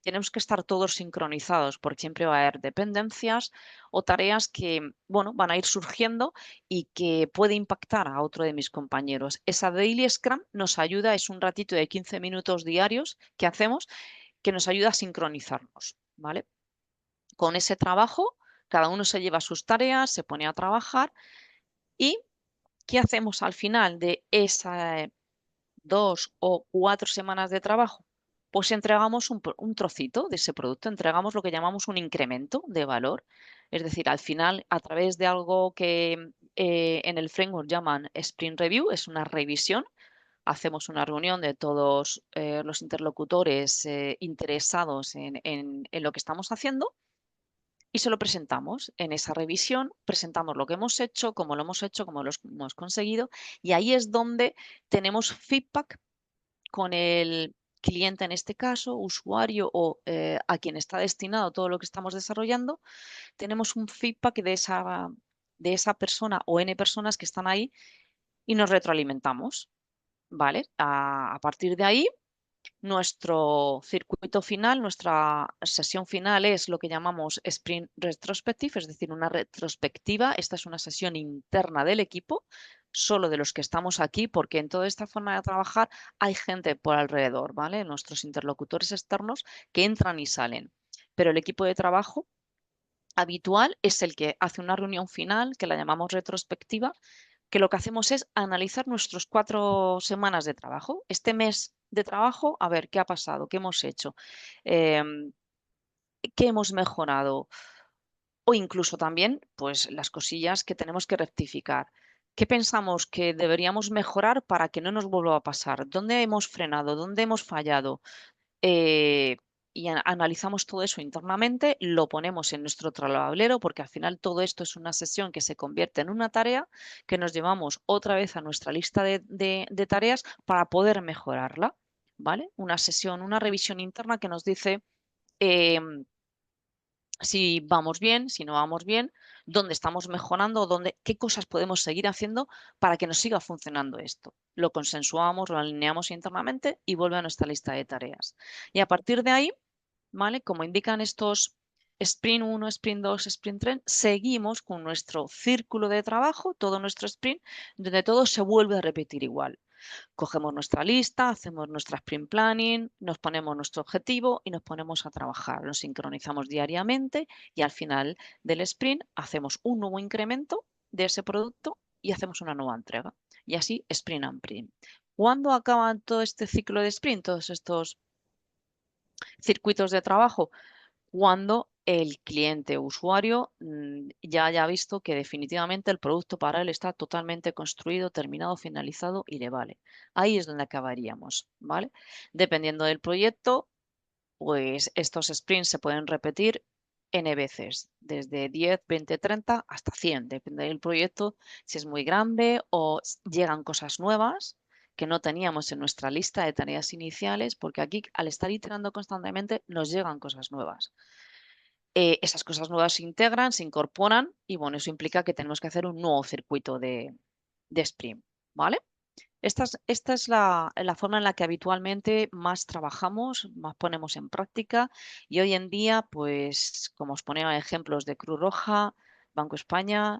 tenemos que estar todos sincronizados porque siempre va a haber dependencias o tareas que, bueno, van a ir surgiendo y que puede impactar a otro de mis compañeros. Esa Daily Scrum nos ayuda, es un ratito de 15 minutos diarios que hacemos que nos ayuda a sincronizarnos, ¿vale? Con ese trabajo, cada uno se lleva sus tareas, se pone a trabajar y ¿qué hacemos al final de esas 2 o 4 semanas de trabajo? pues entregamos un trocito de ese producto, entregamos lo que llamamos un incremento de valor. Es decir, al final, a través de algo que en el framework llaman Sprint Review, es una revisión. Hacemos una reunión de todos los interlocutores interesados en lo que estamos haciendo y se lo presentamos. En esa revisión presentamos lo que hemos hecho, cómo lo hemos conseguido, y ahí es donde tenemos feedback con el cliente, en este caso, usuario o a quien está destinado todo lo que estamos desarrollando. Tenemos un feedback de esa persona o N personas que están ahí y nos retroalimentamos, ¿vale? A partir de ahí, nuestro circuito final, nuestra sesión final es lo que llamamos Sprint Retrospective, es decir, una retrospectiva. Esta es una sesión interna del equipo, solo de los que estamos aquí, porque en toda esta forma de trabajar hay gente por alrededor, ¿vale? Nuestros interlocutores externos que entran y salen. Pero el equipo de trabajo habitual es el que hace una reunión final, que la llamamos retrospectiva, que lo que hacemos es analizar nuestros 4 semanas de trabajo. Este mes de trabajo, a ver qué ha pasado, qué hemos hecho, qué hemos mejorado o incluso también pues las cosillas que tenemos que rectificar. ¿Qué pensamos que deberíamos mejorar para que no nos vuelva a pasar? ¿Dónde hemos frenado? ¿Dónde hemos fallado? Eh, y analizamos todo eso internamente, lo ponemos en nuestro tablero, porque al final todo esto es una sesión que se convierte en una tarea que nos llevamos otra vez a nuestra lista de tareas para poder mejorarla, ¿vale? Una sesión, una revisión interna que nos dice si vamos bien, si no vamos bien, dónde estamos mejorando, qué cosas podemos seguir haciendo para que nos siga funcionando esto. Lo consensuamos, lo alineamos internamente y vuelve a nuestra lista de tareas. Y a partir de ahí, ¿vale? Como indican estos Sprint 1, Sprint 2, Sprint 3, seguimos con nuestro círculo de trabajo, todo nuestro sprint, donde todo se vuelve a repetir igual. Cogemos nuestra lista, hacemos nuestra sprint planning, nos ponemos nuestro objetivo y nos ponemos a trabajar. Nos sincronizamos diariamente y al final del sprint hacemos un nuevo incremento de ese producto y hacemos una nueva entrega. Y así sprint and print. ¿Cuándo acaba todo este ciclo de sprint, todos estos circuitos de trabajo? Cuando el cliente usuario ya haya visto que definitivamente el producto para él está totalmente construido, terminado, finalizado y le vale. Ahí es donde acabaríamos, ¿vale? Dependiendo del proyecto, pues estos sprints se pueden repetir N veces, desde 10, 20, 30 hasta 100, depende del proyecto, si es muy grande o llegan cosas nuevas que no teníamos en nuestra lista de tareas iniciales, porque aquí al estar iterando constantemente nos llegan cosas nuevas. Esas cosas nuevas se integran, se incorporan y bueno, eso implica que tenemos que hacer un nuevo circuito de sprint, ¿vale? Esta es la forma en la que habitualmente más trabajamos, más ponemos en práctica y hoy en día, pues como os ponía ejemplos de Cruz Roja, Banco España,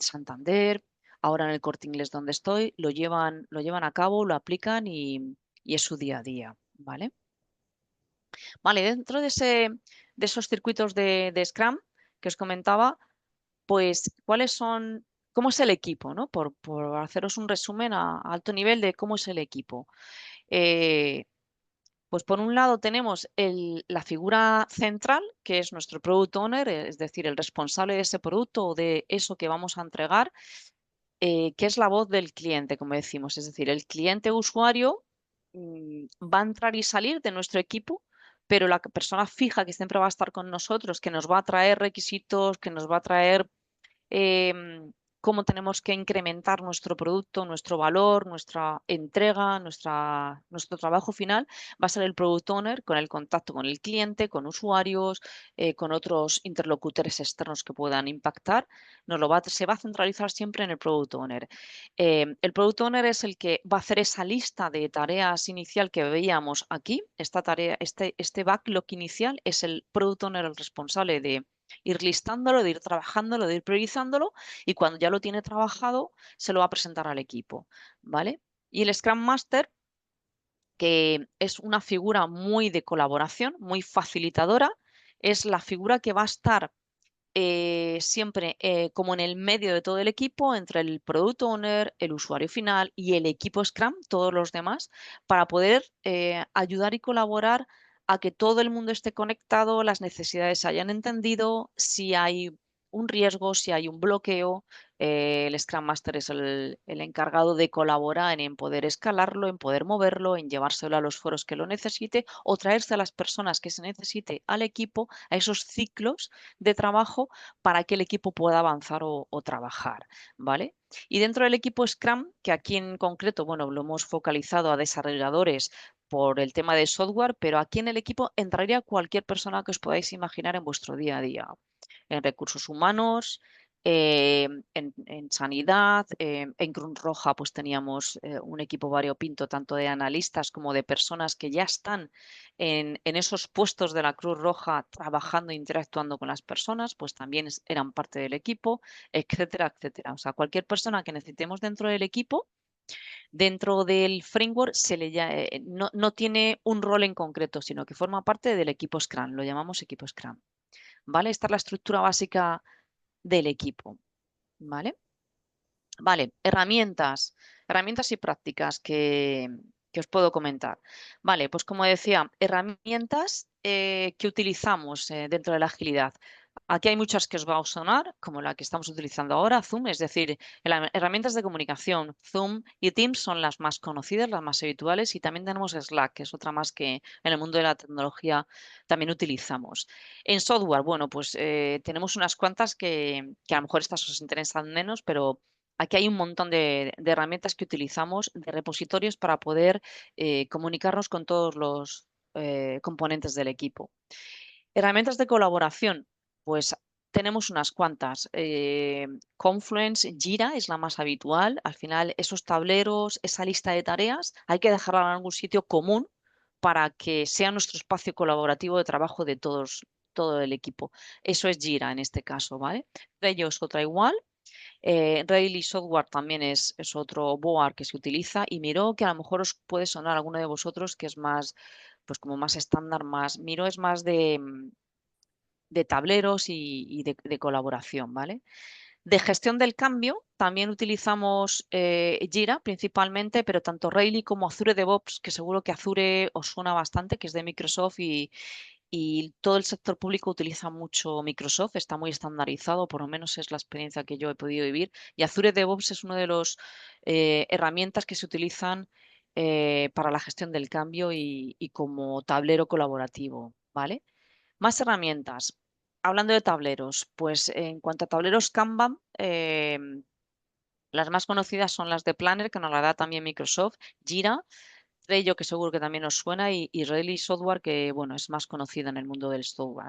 Santander, ahora en el Corte Inglés donde estoy, lo llevan a cabo, lo aplican y es su día a día, ¿vale? Vale, dentro de esos circuitos de Scrum que os comentaba, pues, ¿cómo es el equipo? ¿No? Por haceros un resumen a alto nivel de cómo es el equipo. Pues por un lado tenemos la figura central, que es nuestro Product Owner, es decir, el responsable de ese producto o de eso que vamos a entregar, que es la voz del cliente, como decimos. Es decir, el cliente usuario va a entrar y salir de nuestro equipo, pero la persona fija que siempre va a estar con nosotros, que nos va a traer requisitos, que nos va a traer cómo tenemos que incrementar nuestro producto, nuestro valor, nuestra entrega, nuestro trabajo final, va a ser el Product Owner con el contacto con el cliente, con usuarios, con otros interlocutores externos que puedan impactar. Se va a centralizar siempre en el Product Owner. El Product Owner es el que va a hacer esa lista de tareas inicial que veíamos aquí. Esta tarea, este backlog inicial es el Product Owner el responsable de ir listándolo, de ir trabajándolo, de ir priorizándolo y cuando ya lo tiene trabajado se lo va a presentar al equipo, ¿vale? Y el Scrum Master, que es una figura muy de colaboración, muy facilitadora, es la figura que va a estar siempre como en el medio de todo el equipo, entre el Product Owner, el usuario final y el equipo Scrum, todos los demás, para poder ayudar y colaborar a que todo el mundo esté conectado, las necesidades se hayan entendido, si hay un riesgo, si hay un bloqueo. El Scrum Master es el encargado de colaborar en poder escalarlo, en poder moverlo, en llevárselo a los foros que lo necesite o traerse a las personas que se necesite al equipo, a esos ciclos de trabajo para que el equipo pueda avanzar o trabajar, ¿vale? Y dentro del equipo Scrum, que aquí en concreto, bueno, lo hemos focalizado a desarrolladores por el tema de software, pero aquí en el equipo entraría cualquier persona que os podáis imaginar en vuestro día a día, en recursos humanos, en sanidad, en Cruz Roja pues teníamos un equipo variopinto tanto de analistas como de personas que ya están en esos puestos de la Cruz Roja trabajando e interactuando con las personas, pues también eran parte del equipo, etcétera, etcétera. O sea, cualquier persona que necesitemos dentro del equipo, dentro del framework no tiene un rol en concreto, sino que forma parte del equipo Scrum, lo llamamos equipo Scrum. ¿Vale? Esta es la estructura básica del equipo. ¿Vale? Vale, herramientas y prácticas que os puedo comentar. Vale, pues como decía, herramientas que utilizamos dentro de la agilidad. Aquí hay muchas que os va a sonar, como la que estamos utilizando ahora, Zoom, es decir, herramientas de comunicación. Zoom y Teams son las más conocidas, las más habituales, y también tenemos Slack, que es otra más que en el mundo de la tecnología también utilizamos. En software, bueno, pues tenemos unas cuantas que a lo mejor estas os interesan menos, pero aquí hay un montón de herramientas que utilizamos, de repositorios para poder comunicarnos con todos los componentes del equipo. Herramientas de colaboración, pues tenemos unas cuantas. Confluence, Jira es la más habitual. Al final, esos tableros, esa lista de tareas, hay que dejarla en algún sitio común para que sea nuestro espacio colaborativo de trabajo de todos, todo el equipo. Eso es Jira en este caso, ¿vale? Trello es otra igual. Rayleigh Software también es otro board que se utiliza y Miro, que a lo mejor os puede sonar a alguno de vosotros, que es más, pues como más estándar, más. Miro es más de tableros y de colaboración, ¿vale? De gestión del cambio, también utilizamos Jira principalmente, pero tanto Rayleigh como Azure DevOps, que seguro que Azure os suena bastante, que es de Microsoft y todo el sector público utiliza mucho Microsoft, está muy estandarizado, por lo menos es la experiencia que yo he podido vivir. Y Azure DevOps es una de las herramientas que se utilizan para la gestión del cambio y como tablero colaborativo, ¿vale? Más herramientas. Hablando de tableros, pues en cuanto a tableros Kanban, las más conocidas son las de Planner, que nos la da también Microsoft, Jira, Trello, que seguro que también os suena, y Rayleigh Software, que bueno, es más conocida en el mundo del software.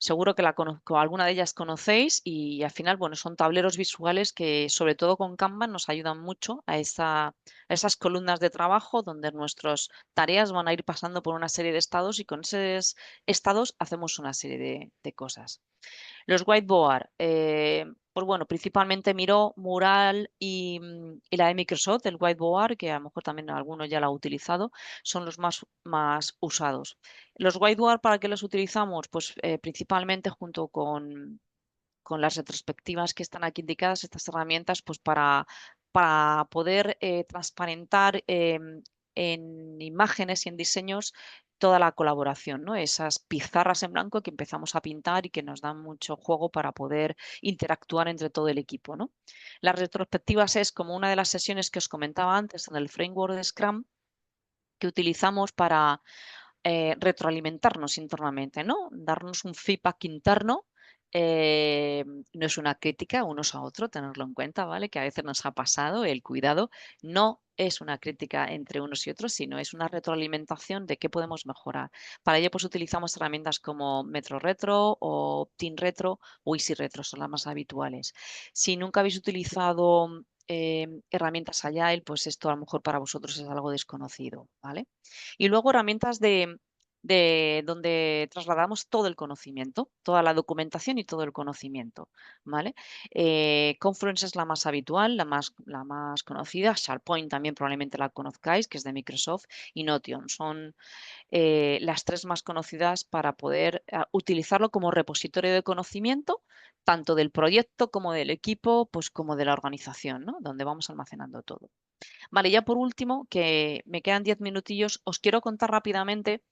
Seguro que alguna de ellas conocéis y al final, bueno, son tableros visuales que sobre todo con Kanban nos ayudan mucho a esas columnas de trabajo donde nuestras tareas van a ir pasando por una serie de estados y con esos estados hacemos una serie de cosas. Los whiteboard, pues bueno, principalmente Miro, Mural y la de Microsoft, el whiteboard, que a lo mejor también alguno ya lo ha utilizado, son los más usados. Los whiteboard, ¿para qué los utilizamos? Pues principalmente junto con las retrospectivas que están aquí indicadas, estas herramientas, pues para poder transparentar en imágenes y en diseños toda la colaboración, ¿no? Esas pizarras en blanco que empezamos a pintar y que nos dan mucho juego para poder interactuar entre todo el equipo, ¿no? Las retrospectivas es como una de las sesiones que os comentaba antes en el framework de Scrum que utilizamos para retroalimentarnos internamente, ¿no? Darnos un feedback interno. No es una crítica unos a otros, tenerlo en cuenta, ¿vale? Que a veces nos ha pasado el cuidado. No es una crítica entre unos y otros, sino es una retroalimentación de qué podemos mejorar. Para ello, pues utilizamos herramientas como Metro Retro o Team Retro o Easy Retro, son las más habituales. Si nunca habéis utilizado herramientas Agile, pues esto a lo mejor para vosotros es algo desconocido, ¿vale? Y luego herramientas donde trasladamos todo el conocimiento, toda la documentación y todo el conocimiento, ¿vale? Confluence es la más habitual, la más conocida. SharePoint también probablemente la conozcáis, que es de Microsoft, y Notion. Son las 3 más conocidas para poder utilizarlo como repositorio de conocimiento, tanto del proyecto como del equipo, pues como de la organización, ¿no? Donde vamos almacenando todo. Vale, ya por último, que me quedan 10 minutillos, os quiero contar rápidamente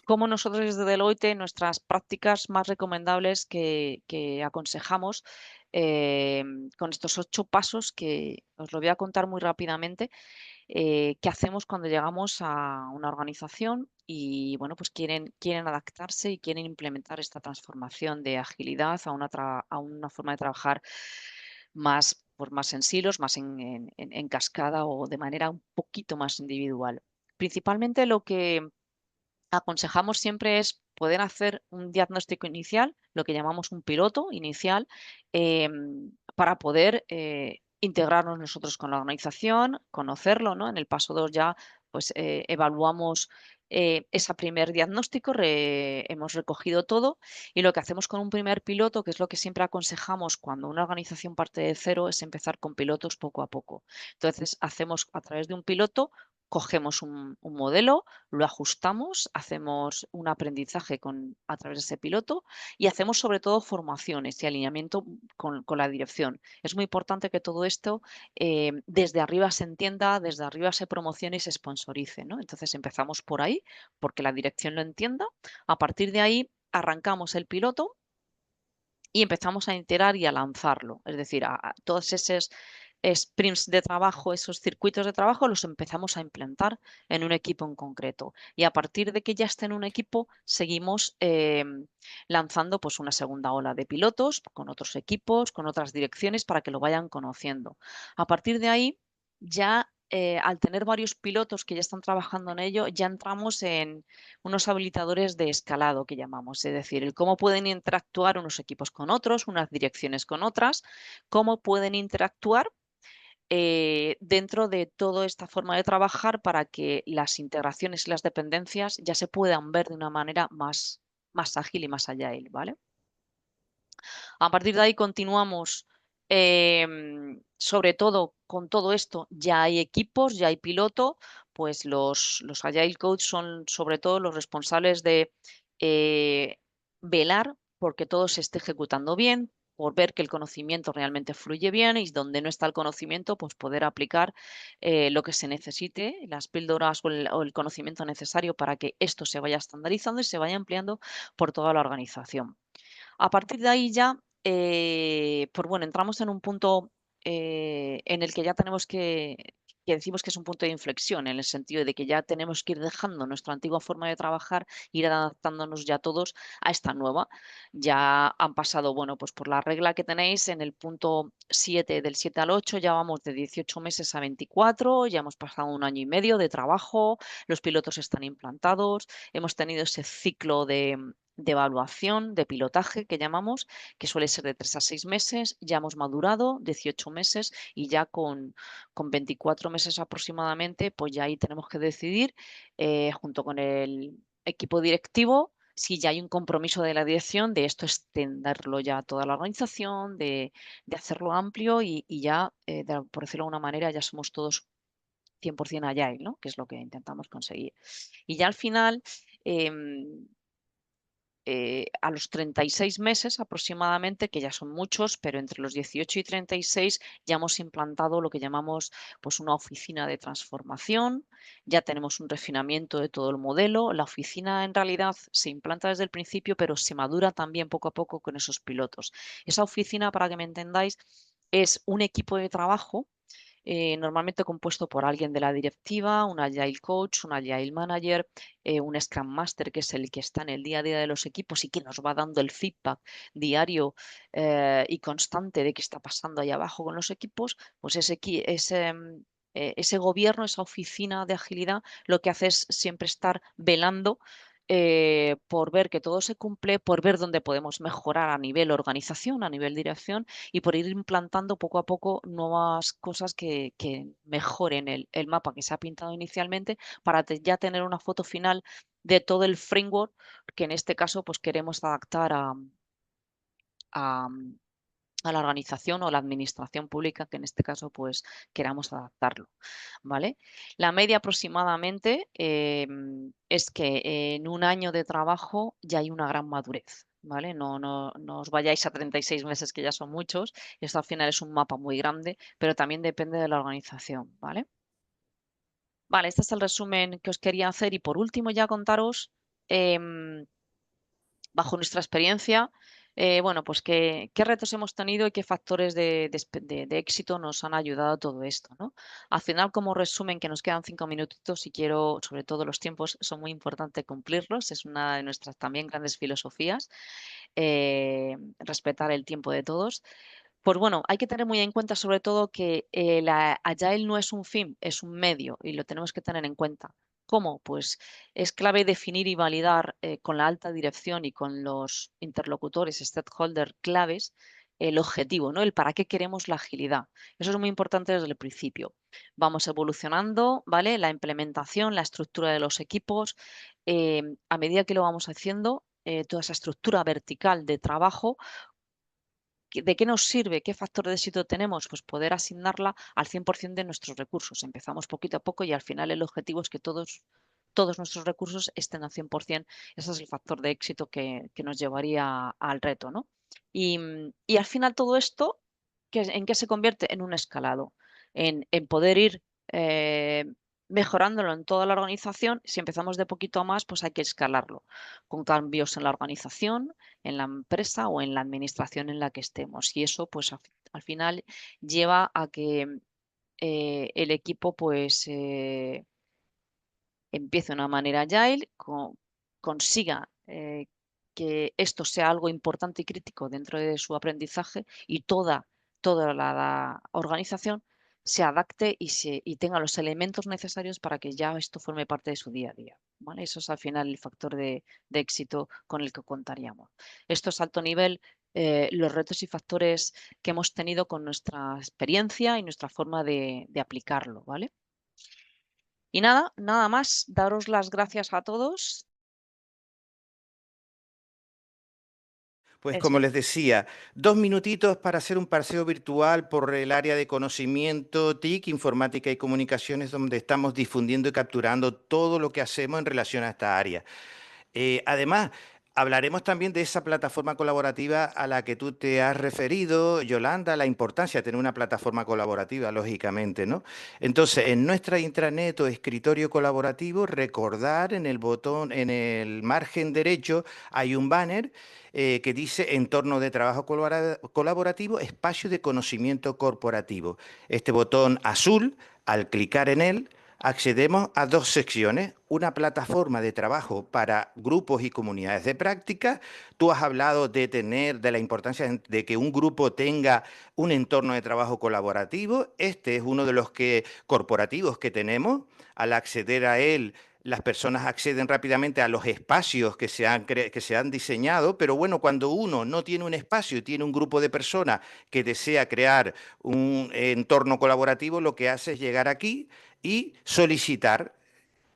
cómo nosotros desde Deloitte, nuestras prácticas más recomendables que aconsejamos con estos 8 pasos que os lo voy a contar muy rápidamente, qué hacemos cuando llegamos a una organización y bueno, pues quieren adaptarse y quieren implementar esta transformación de agilidad a una forma de trabajar más, pues más en silos, más en cascada o de manera un poquito más individual. Principalmente lo que aconsejamos siempre es poder hacer un diagnóstico inicial, lo que llamamos un piloto inicial, para poder integrarnos nosotros con la organización, conocerlo, ¿no? En el paso 2 ya pues, evaluamos ese primer diagnóstico, hemos recogido todo y lo que hacemos con un primer piloto, que es lo que siempre aconsejamos cuando una organización parte de cero, es empezar con pilotos poco a poco. Entonces, hacemos a través de un piloto, cogemos un modelo, lo ajustamos, hacemos un aprendizaje a través de ese piloto y hacemos sobre todo formaciones y alineamiento con la dirección. Es muy importante que todo esto desde arriba se entienda, desde arriba se promocione y se sponsorice, ¿no? Entonces empezamos por ahí, porque la dirección lo entienda. A partir de ahí arrancamos el piloto y empezamos a iterar y a lanzarlo. Es decir, a todos esos sprints de trabajo, esos circuitos de trabajo, los empezamos a implantar en un equipo en concreto. Y a partir de que ya esté en un equipo, seguimos lanzando pues, una segunda ola de pilotos con otros equipos, con otras direcciones, para que lo vayan conociendo. A partir de ahí, ya al tener varios pilotos que ya están trabajando en ello, ya entramos en unos habilitadores de escalado que llamamos, es decir, el cómo pueden interactuar unos equipos con otros, unas direcciones con otras, cómo pueden interactuar dentro de toda esta forma de trabajar para que las integraciones y las dependencias ya se puedan ver de una manera más ágil y más agile, ¿vale? A partir de ahí continuamos, sobre todo con todo esto, ya hay equipos, ya hay piloto, pues los Agile Coach son sobre todo los responsables de velar porque todo se esté ejecutando bien, por ver que el conocimiento realmente fluye bien y donde no está el conocimiento, pues poder aplicar lo que se necesite, las píldoras o el conocimiento necesario para que esto se vaya estandarizando y se vaya ampliando por toda la organización. A partir de ahí ya, pues bueno, entramos en un punto en el que ya tenemos que decimos que es un punto de inflexión, en el sentido de que ya tenemos que ir dejando nuestra antigua forma de trabajar, ir adaptándonos ya todos a esta nueva. Ya han pasado, bueno, pues por la regla que tenéis en el punto 7, del 7 al 8, ya vamos de 18 meses a 24, ya hemos pasado 1 año y medio de trabajo, los pilotos están implantados, hemos tenido ese ciclo de evaluación, de pilotaje que llamamos, que suele ser de 3 a 6 meses, ya hemos madurado 18 meses y ya con 24 meses aproximadamente, pues ya ahí tenemos que decidir junto con el equipo directivo si ya hay un compromiso de la dirección de esto extenderlo ya a toda la organización, de hacerlo amplio y ya, por decirlo de alguna manera, ya somos todos 100% agile, ¿no? Que es lo que intentamos conseguir. Y ya al final, a los 36 meses aproximadamente, que ya son muchos, pero entre los 18 y 36 ya hemos implantado lo que llamamos pues, una oficina de transformación, ya tenemos un refinamiento de todo el modelo. La oficina en realidad se implanta desde el principio, pero se madura también poco a poco con esos pilotos. Esa oficina, para que me entendáis, es un equipo de trabajo normalmente compuesto por alguien de la directiva, un Agile Coach, un Agile Manager, un Scrum Master, que es el que está en el día a día de los equipos y que nos va dando el feedback diario y constante de qué está pasando ahí abajo con los equipos, pues ese gobierno, esa oficina de agilidad, lo que hace es siempre estar velando por ver que todo se cumple, por ver dónde podemos mejorar a nivel organización, a nivel dirección y por ir implantando poco a poco nuevas cosas que mejoren el mapa que se ha pintado inicialmente para ya tener una foto final de todo el framework que en este caso pues queremos adaptar a la organización o la administración pública, que en este caso pues queramos adaptarlo, ¿vale? La media aproximadamente es que en un año de trabajo ya hay una gran madurez, ¿vale? No os vayáis a 36 meses, que ya son muchos. Esto al final es un mapa muy grande, pero también depende de la organización, ¿vale? Vale, este es el resumen que os quería hacer y por último ya contaros bajo nuestra experiencia, bueno, pues qué retos hemos tenido y qué factores de éxito nos han ayudado a todo esto, ¿no? Al final, como resumen, que nos quedan 5 minutitos y quiero, sobre todo los tiempos, son muy importantes cumplirlos, es una de nuestras también grandes filosofías, respetar el tiempo de todos. Pues bueno, hay que tener muy en cuenta sobre todo que la Agile no es un fin, es un medio y lo tenemos que tener en cuenta. ¿Cómo? Pues es clave definir y validar con la alta dirección y con los interlocutores, stakeholder claves, el objetivo, ¿no? El para qué queremos la agilidad. Eso es muy importante desde el principio. Vamos evolucionando, ¿vale? La implementación, la estructura de los equipos. A medida que lo vamos haciendo, toda esa estructura vertical de trabajo, ¿de qué nos sirve? ¿Qué factor de éxito tenemos? Pues poder asignarla al 100% de nuestros recursos. Empezamos poquito a poco y al final el objetivo es que todos nuestros recursos estén al 100%. Ese es el factor de éxito que nos llevaría al reto, ¿no? Y al final todo esto, ¿en qué se convierte? En un escalado, en poder ir mejorándolo en toda la organización. Si empezamos de poquito a más, pues hay que escalarlo con cambios en la organización, en la empresa o en la administración en la que estemos. Y eso, pues al final lleva a que el equipo pues empiece de una manera agile, consiga que esto sea algo importante y crítico dentro de su aprendizaje y toda la organización se adapte y tenga los elementos necesarios para que ya esto forme parte de su día a día, ¿vale? Eso es al final el factor de éxito con el que contaríamos. Esto es alto nivel, los retos y factores que hemos tenido con nuestra experiencia y nuestra forma de aplicarlo, ¿vale? Y nada más, daros las gracias a todos. Pues Eso. como les decía, 2 minutitos para hacer un paseo virtual por el área de conocimiento TIC, informática y comunicaciones, donde estamos difundiendo y capturando todo lo que hacemos en relación a esta área. Además, hablaremos también de esa plataforma colaborativa a la que tú te has referido, Yolanda, la importancia de tener una plataforma colaborativa, lógicamente, ¿no? Entonces, en nuestra intranet o escritorio colaborativo, recordar en el botón, en el margen derecho, hay un banner que dice Entorno de trabajo colaborativo, espacio de conocimiento corporativo. Este botón azul, al clicar en él, accedemos a 2 secciones, una plataforma de trabajo para grupos y comunidades de práctica. Tú has hablado de la importancia de que un grupo tenga un entorno de trabajo colaborativo. Este es uno de los corporativos que tenemos. Al acceder a él, las personas acceden rápidamente a los espacios que se han diseñado, pero bueno, cuando uno no tiene un espacio y tiene un grupo de personas que desea crear un entorno colaborativo, lo que hace es llegar aquí y solicitar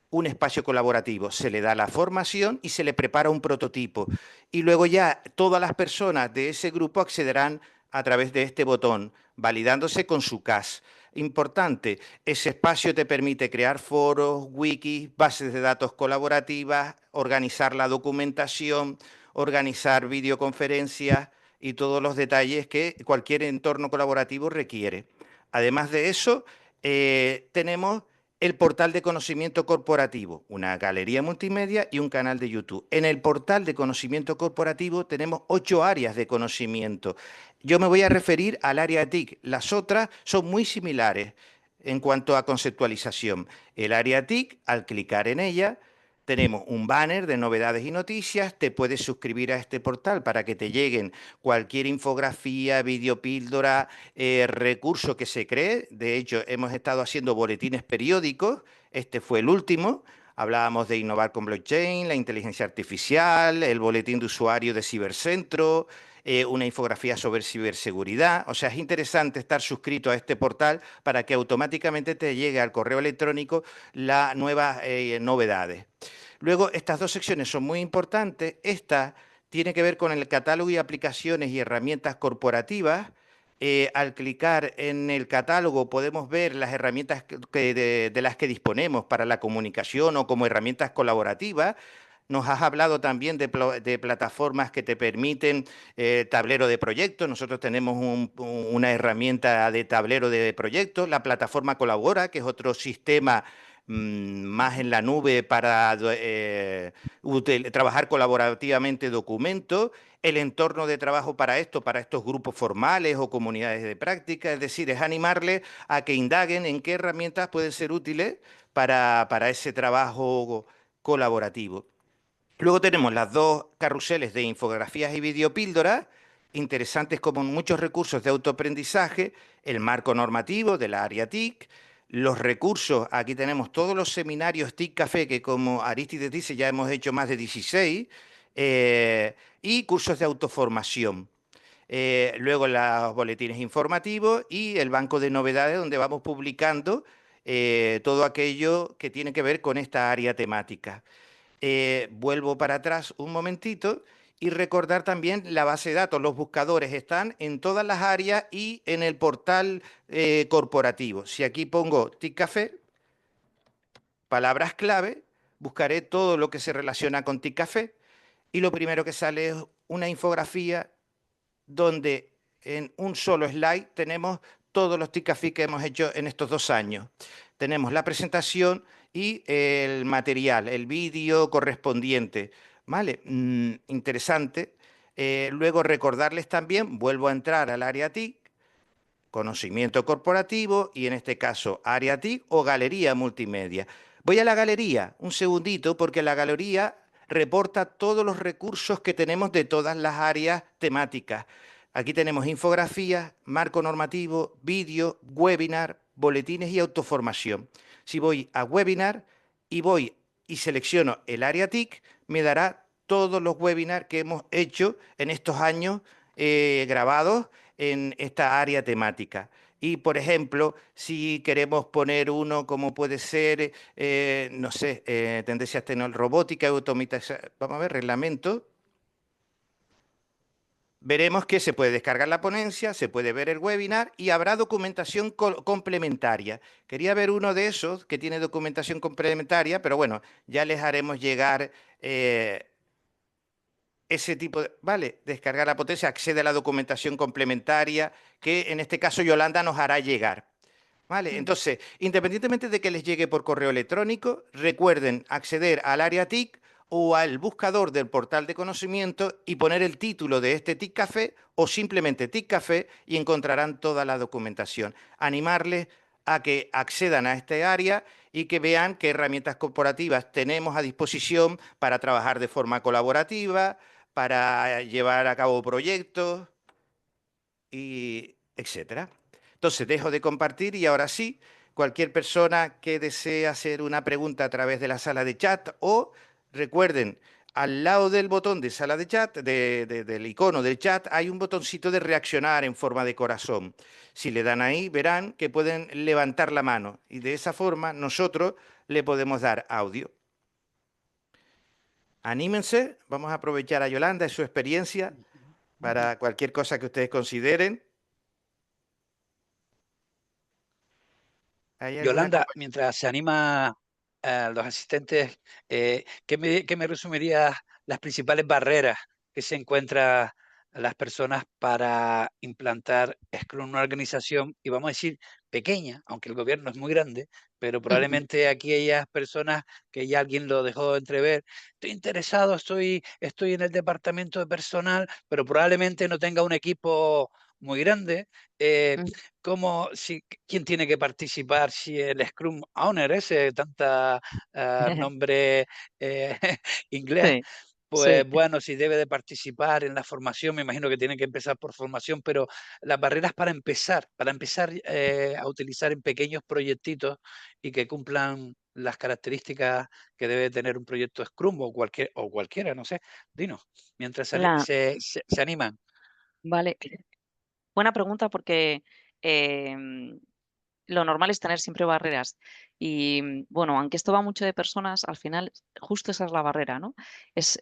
un espacio colaborativo. Se le da la formación y se le prepara un prototipo. Y luego ya todas las personas de ese grupo accederán a través de este botón, validándose con su CAS. Importante, ese espacio te permite crear foros, wikis, bases de datos colaborativas, organizar la documentación, organizar videoconferencias y todos los detalles que cualquier entorno colaborativo requiere. Además de eso, tenemos el portal de conocimiento corporativo, una galería multimedia y un canal de YouTube. En el portal de conocimiento corporativo tenemos 8 áreas de conocimiento. Yo me voy a referir al área TIC. Las otras son muy similares en cuanto a conceptualización. El área TIC, al clicar en ella, tenemos un banner de novedades y noticias. Te puedes suscribir a este portal para que te lleguen cualquier infografía, videopíldora, recurso que se cree. De hecho, hemos estado haciendo boletines periódicos. Este fue el último. Hablábamos de innovar con blockchain, la inteligencia artificial, el boletín de usuario de Cibercentro, una infografía sobre ciberseguridad. O sea, es interesante estar suscrito a este portal para que automáticamente te llegue al correo electrónico las nuevas novedades. Luego, estas dos secciones son muy importantes. Esta tiene que ver con el catálogo y aplicaciones y herramientas corporativas. Al clicar en el catálogo podemos ver las herramientas de las que disponemos para la comunicación o como herramientas colaborativas. Nos has hablado también de plataformas que te permiten tablero de proyectos. Nosotros tenemos una herramienta de tablero de proyectos. La plataforma Colabora, que es otro sistema más en la nube para trabajar colaborativamente documentos. El entorno de trabajo para esto, para estos grupos formales o comunidades de práctica. Es decir, es animarles a que indaguen en qué herramientas pueden ser útiles para ese trabajo colaborativo. Luego tenemos las dos carruseles de infografías y videopíldoras, interesantes como muchos recursos de autoaprendizaje, el marco normativo de la área TIC, los recursos, aquí tenemos todos los seminarios TIC Café, que como Arístides dice ya hemos hecho más de 16, y cursos de autoformación. Luego los boletines informativos y el banco de novedades donde vamos publicando todo aquello que tiene que ver con esta área temática. Vuelvo para atrás un momentito y recordar también la base de datos. Los buscadores están en todas las áreas y en el portal corporativo. Si aquí pongo TIC Café, palabras clave, buscaré todo lo que se relaciona con TIC Café y lo primero que sale es una infografía donde en un solo slide tenemos todos los TIC Café que hemos hecho en estos 2 años. Tenemos la presentación y el material, el vídeo correspondiente. ¿Vale? Interesante. Luego recordarles también, vuelvo a entrar al área TIC, conocimiento corporativo y en este caso área TIC o galería multimedia. Voy a la galería, un segundito, porque la galería reporta todos los recursos que tenemos de todas las áreas temáticas. Aquí tenemos infografías, marco normativo, vídeo, webinar, boletines y autoformación. Si voy a webinar y voy y selecciono el área TIC, me dará todos los webinars que hemos hecho en estos años grabados en esta área temática. Y, por ejemplo, si queremos poner uno como puede ser, no sé, tendencias robótica, automatización, vamos a ver, reglamento, veremos que se puede descargar la ponencia, se puede ver el webinar y habrá documentación complementaria. Quería ver uno de esos que tiene documentación complementaria, pero bueno, ya les haremos llegar ese tipo de... Vale, descargar la potencia, accede a la documentación complementaria que en este caso Yolanda nos hará llegar. Vale, entonces, independientemente de que les llegue por correo electrónico, recuerden acceder al área TIC o al buscador del portal de conocimiento y poner el título de este TIC Café o simplemente TIC Café y encontrarán toda la documentación. Animarles a que accedan a este área y que vean qué herramientas corporativas tenemos a disposición para trabajar de forma colaborativa, para llevar a cabo proyectos y etcétera. Entonces, dejo de compartir y ahora sí, cualquier persona que desee hacer una pregunta a través de la sala de chat o recuerden, al lado del botón de sala de chat, del icono del chat, hay un botoncito de reaccionar en forma de corazón. Si le dan ahí, verán que pueden levantar la mano y de esa forma nosotros le podemos dar audio. Anímense, vamos a aprovechar a Yolanda y su experiencia para cualquier cosa que ustedes consideren. ¿Hay alguna Yolanda, mientras se anima a los asistentes, qué me resumirías las principales barreras que se encuentran las personas para implantar Scrum en una organización, y vamos a decir pequeña, aunque el gobierno es muy grande, pero probablemente aquí hay personas que ya alguien lo dejó entrever. Estoy interesado, estoy en el departamento de personal, pero probablemente no tenga un equipo muy grande. ¿Cómo, quién tiene que participar? Si el Scrum Owner, ese tanta nombre inglés, Sí, pues sí. bueno, si debe de participar en la formación, me imagino que tiene que empezar por formación, pero las barreras para empezar a utilizar en pequeños proyectitos y que cumplan las características que debe tener un proyecto Scrum o cualquiera, no sé, dinos, mientras La, se animan. vale, buena pregunta porque em, lo normal es tener siempre barreras. Y bueno, aunque esto va mucho de personas, al final justo esa es la barrera, ¿no? Es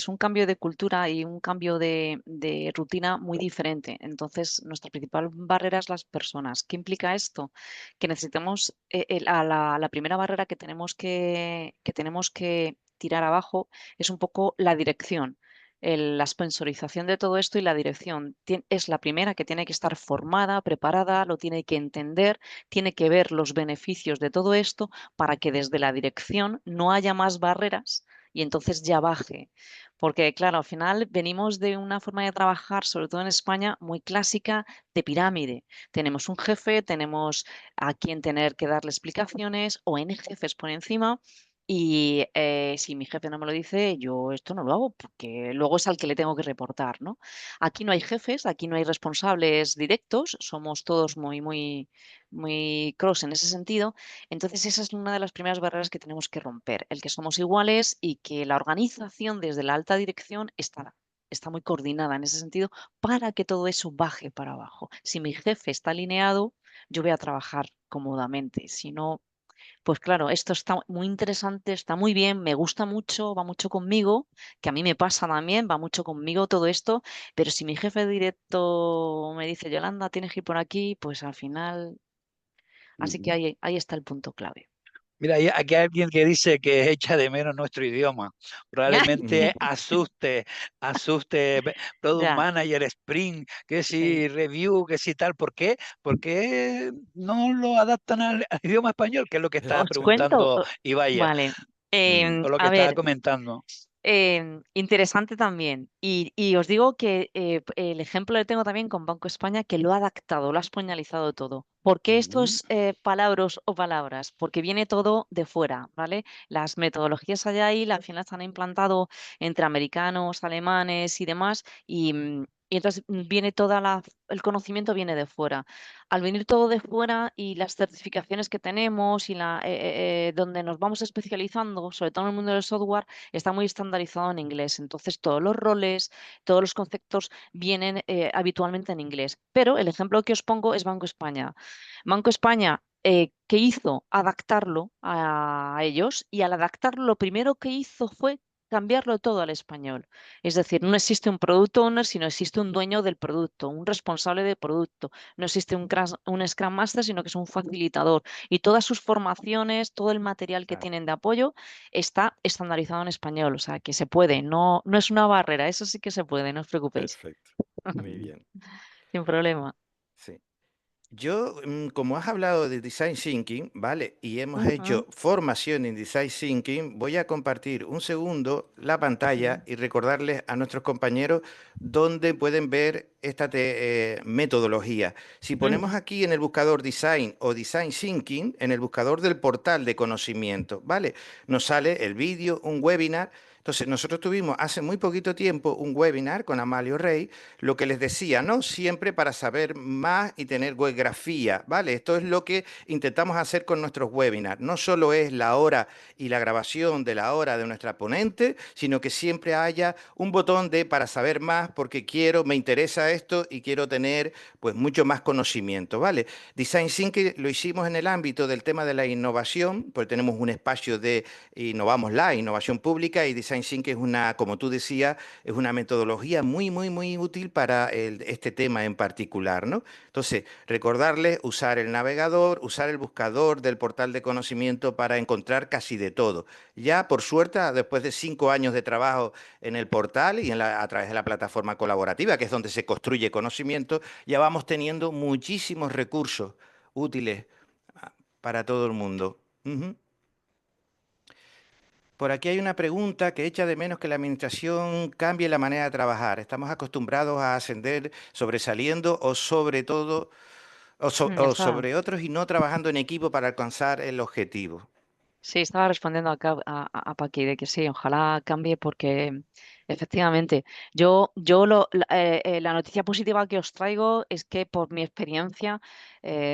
un cambio de cultura y un cambio de rutina muy diferente. Entonces, nuestra principal barrera es las personas. ¿Qué implica esto? Que necesitamos, la primera barrera que tenemos que tirar abajo es un poco la dirección. La sponsorización de todo esto y la dirección es la primera que tiene que estar formada, preparada, lo tiene que entender, tiene que ver los beneficios de todo esto para que desde la dirección no haya más barreras y entonces ya baje. Porque, claro, al final venimos de una forma de trabajar, sobre todo en España, muy clásica de pirámide. Tenemos un jefe, tenemos a quien tener que darle explicaciones o N jefes por encima. Y si mi jefe no me lo dice, yo esto no lo hago porque luego es al que le tengo que reportar, ¿no? Aquí no hay jefes, aquí no hay responsables directos, somos todos muy cross en ese sentido. Entonces, esa es una de las primeras barreras que tenemos que romper, el que somos iguales y que la organización desde la alta dirección está muy coordinada en ese sentido para que todo eso baje para abajo. Si mi jefe está alineado, yo voy a trabajar cómodamente. Si no, pues claro, esto está muy interesante, está muy bien, me gusta mucho, va mucho conmigo, que a mí me pasa también, va mucho conmigo todo esto, pero si mi jefe directo me dice, Yolanda, tienes que ir por aquí, pues al final, así que ahí está el punto clave. Mira, aquí hay alguien que dice que echa de menos nuestro idioma. Probablemente asuste Product Ya, Manager, Spring, que sí. si Review, que si tal. ¿Por qué? Porque no lo adaptan al idioma español, que es lo que estaba Os cuento, preguntando Ibayer, vale. o lo que A estaba ver, comentando. interesante también. Y os digo que el ejemplo le tengo también con Banco España, que lo ha adaptado, lo ha españolizado todo. ¿Por qué esto Ujú. es palabras o palabras? Porque viene todo de fuera, ¿vale? Las metodologías allá y al final se han implantado entre americanos, alemanes y demás, y entonces viene el conocimiento viene de fuera. Al venir todo de fuera y las certificaciones que tenemos y donde nos vamos especializando, sobre todo en el mundo del software, está muy estandarizado en inglés. Entonces, todos los roles, todos los conceptos vienen habitualmente en inglés. Pero el ejemplo que os pongo es Banco España. Banco España, ¿qué hizo? Adaptarlo a ellos y al adaptarlo, lo primero que hizo fue cambiarlo todo al español. Es decir, no existe un product owner, sino existe un dueño del producto, un responsable del producto. No existe un Scrum Master, sino que es un facilitador. Y todas sus formaciones, todo el material que Claro, tienen de apoyo, está estandarizado en español, o sea que se puede, no es una barrera, eso sí que se puede, no os preocupéis, perfecto. Muy bien. sin problema. Sí. Yo, como has hablado de Design Thinking, ¿vale? Y hemos Ujú, hecho formación en Design Thinking, voy a compartir un segundo la ujú, pantalla y recordarles a nuestros compañeros dónde pueden ver esta metodología. Si ponemos ujú. aquí en el buscador Design o Design Thinking, en el buscador del portal de conocimiento, ¿vale? Nos sale el vídeo, un webinar. Entonces, nosotros tuvimos hace muy poquito tiempo un webinar con Amalio Rey, lo que les decía, ¿no? Siempre para saber más y tener webgrafía, ¿vale? Esto es lo que intentamos hacer con nuestros webinars. No solo es la hora y la grabación de la hora de nuestra ponente, sino que siempre haya un botón de para saber más porque quiero, me interesa esto y quiero tener pues mucho más conocimiento, ¿vale? Design Thinking lo hicimos en el ámbito del tema de la innovación, porque tenemos un espacio de Innovamos la innovación pública y Design Thinking es una, como tú decías, es una metodología muy útil para este tema en particular, ¿no? Entonces, recordarles usar el navegador, usar el buscador del portal de conocimiento para encontrar casi de todo. Ya, por suerte, después de 5 años de trabajo en el portal y a través de la plataforma colaborativa, que es donde se construye conocimiento, ya vamos teniendo muchísimos recursos útiles para todo el mundo. Ujú. Por aquí hay una pregunta que echa de menos que la administración cambie la manera de trabajar. Estamos acostumbrados a ascender sobresaliendo o sobre todo o Estaba, sobre otros y no trabajando en equipo para alcanzar el objetivo. sí, estaba respondiendo acá a Paqui de que sí, ojalá cambie porque Efectivamente. La noticia positiva que os traigo es que por mi experiencia,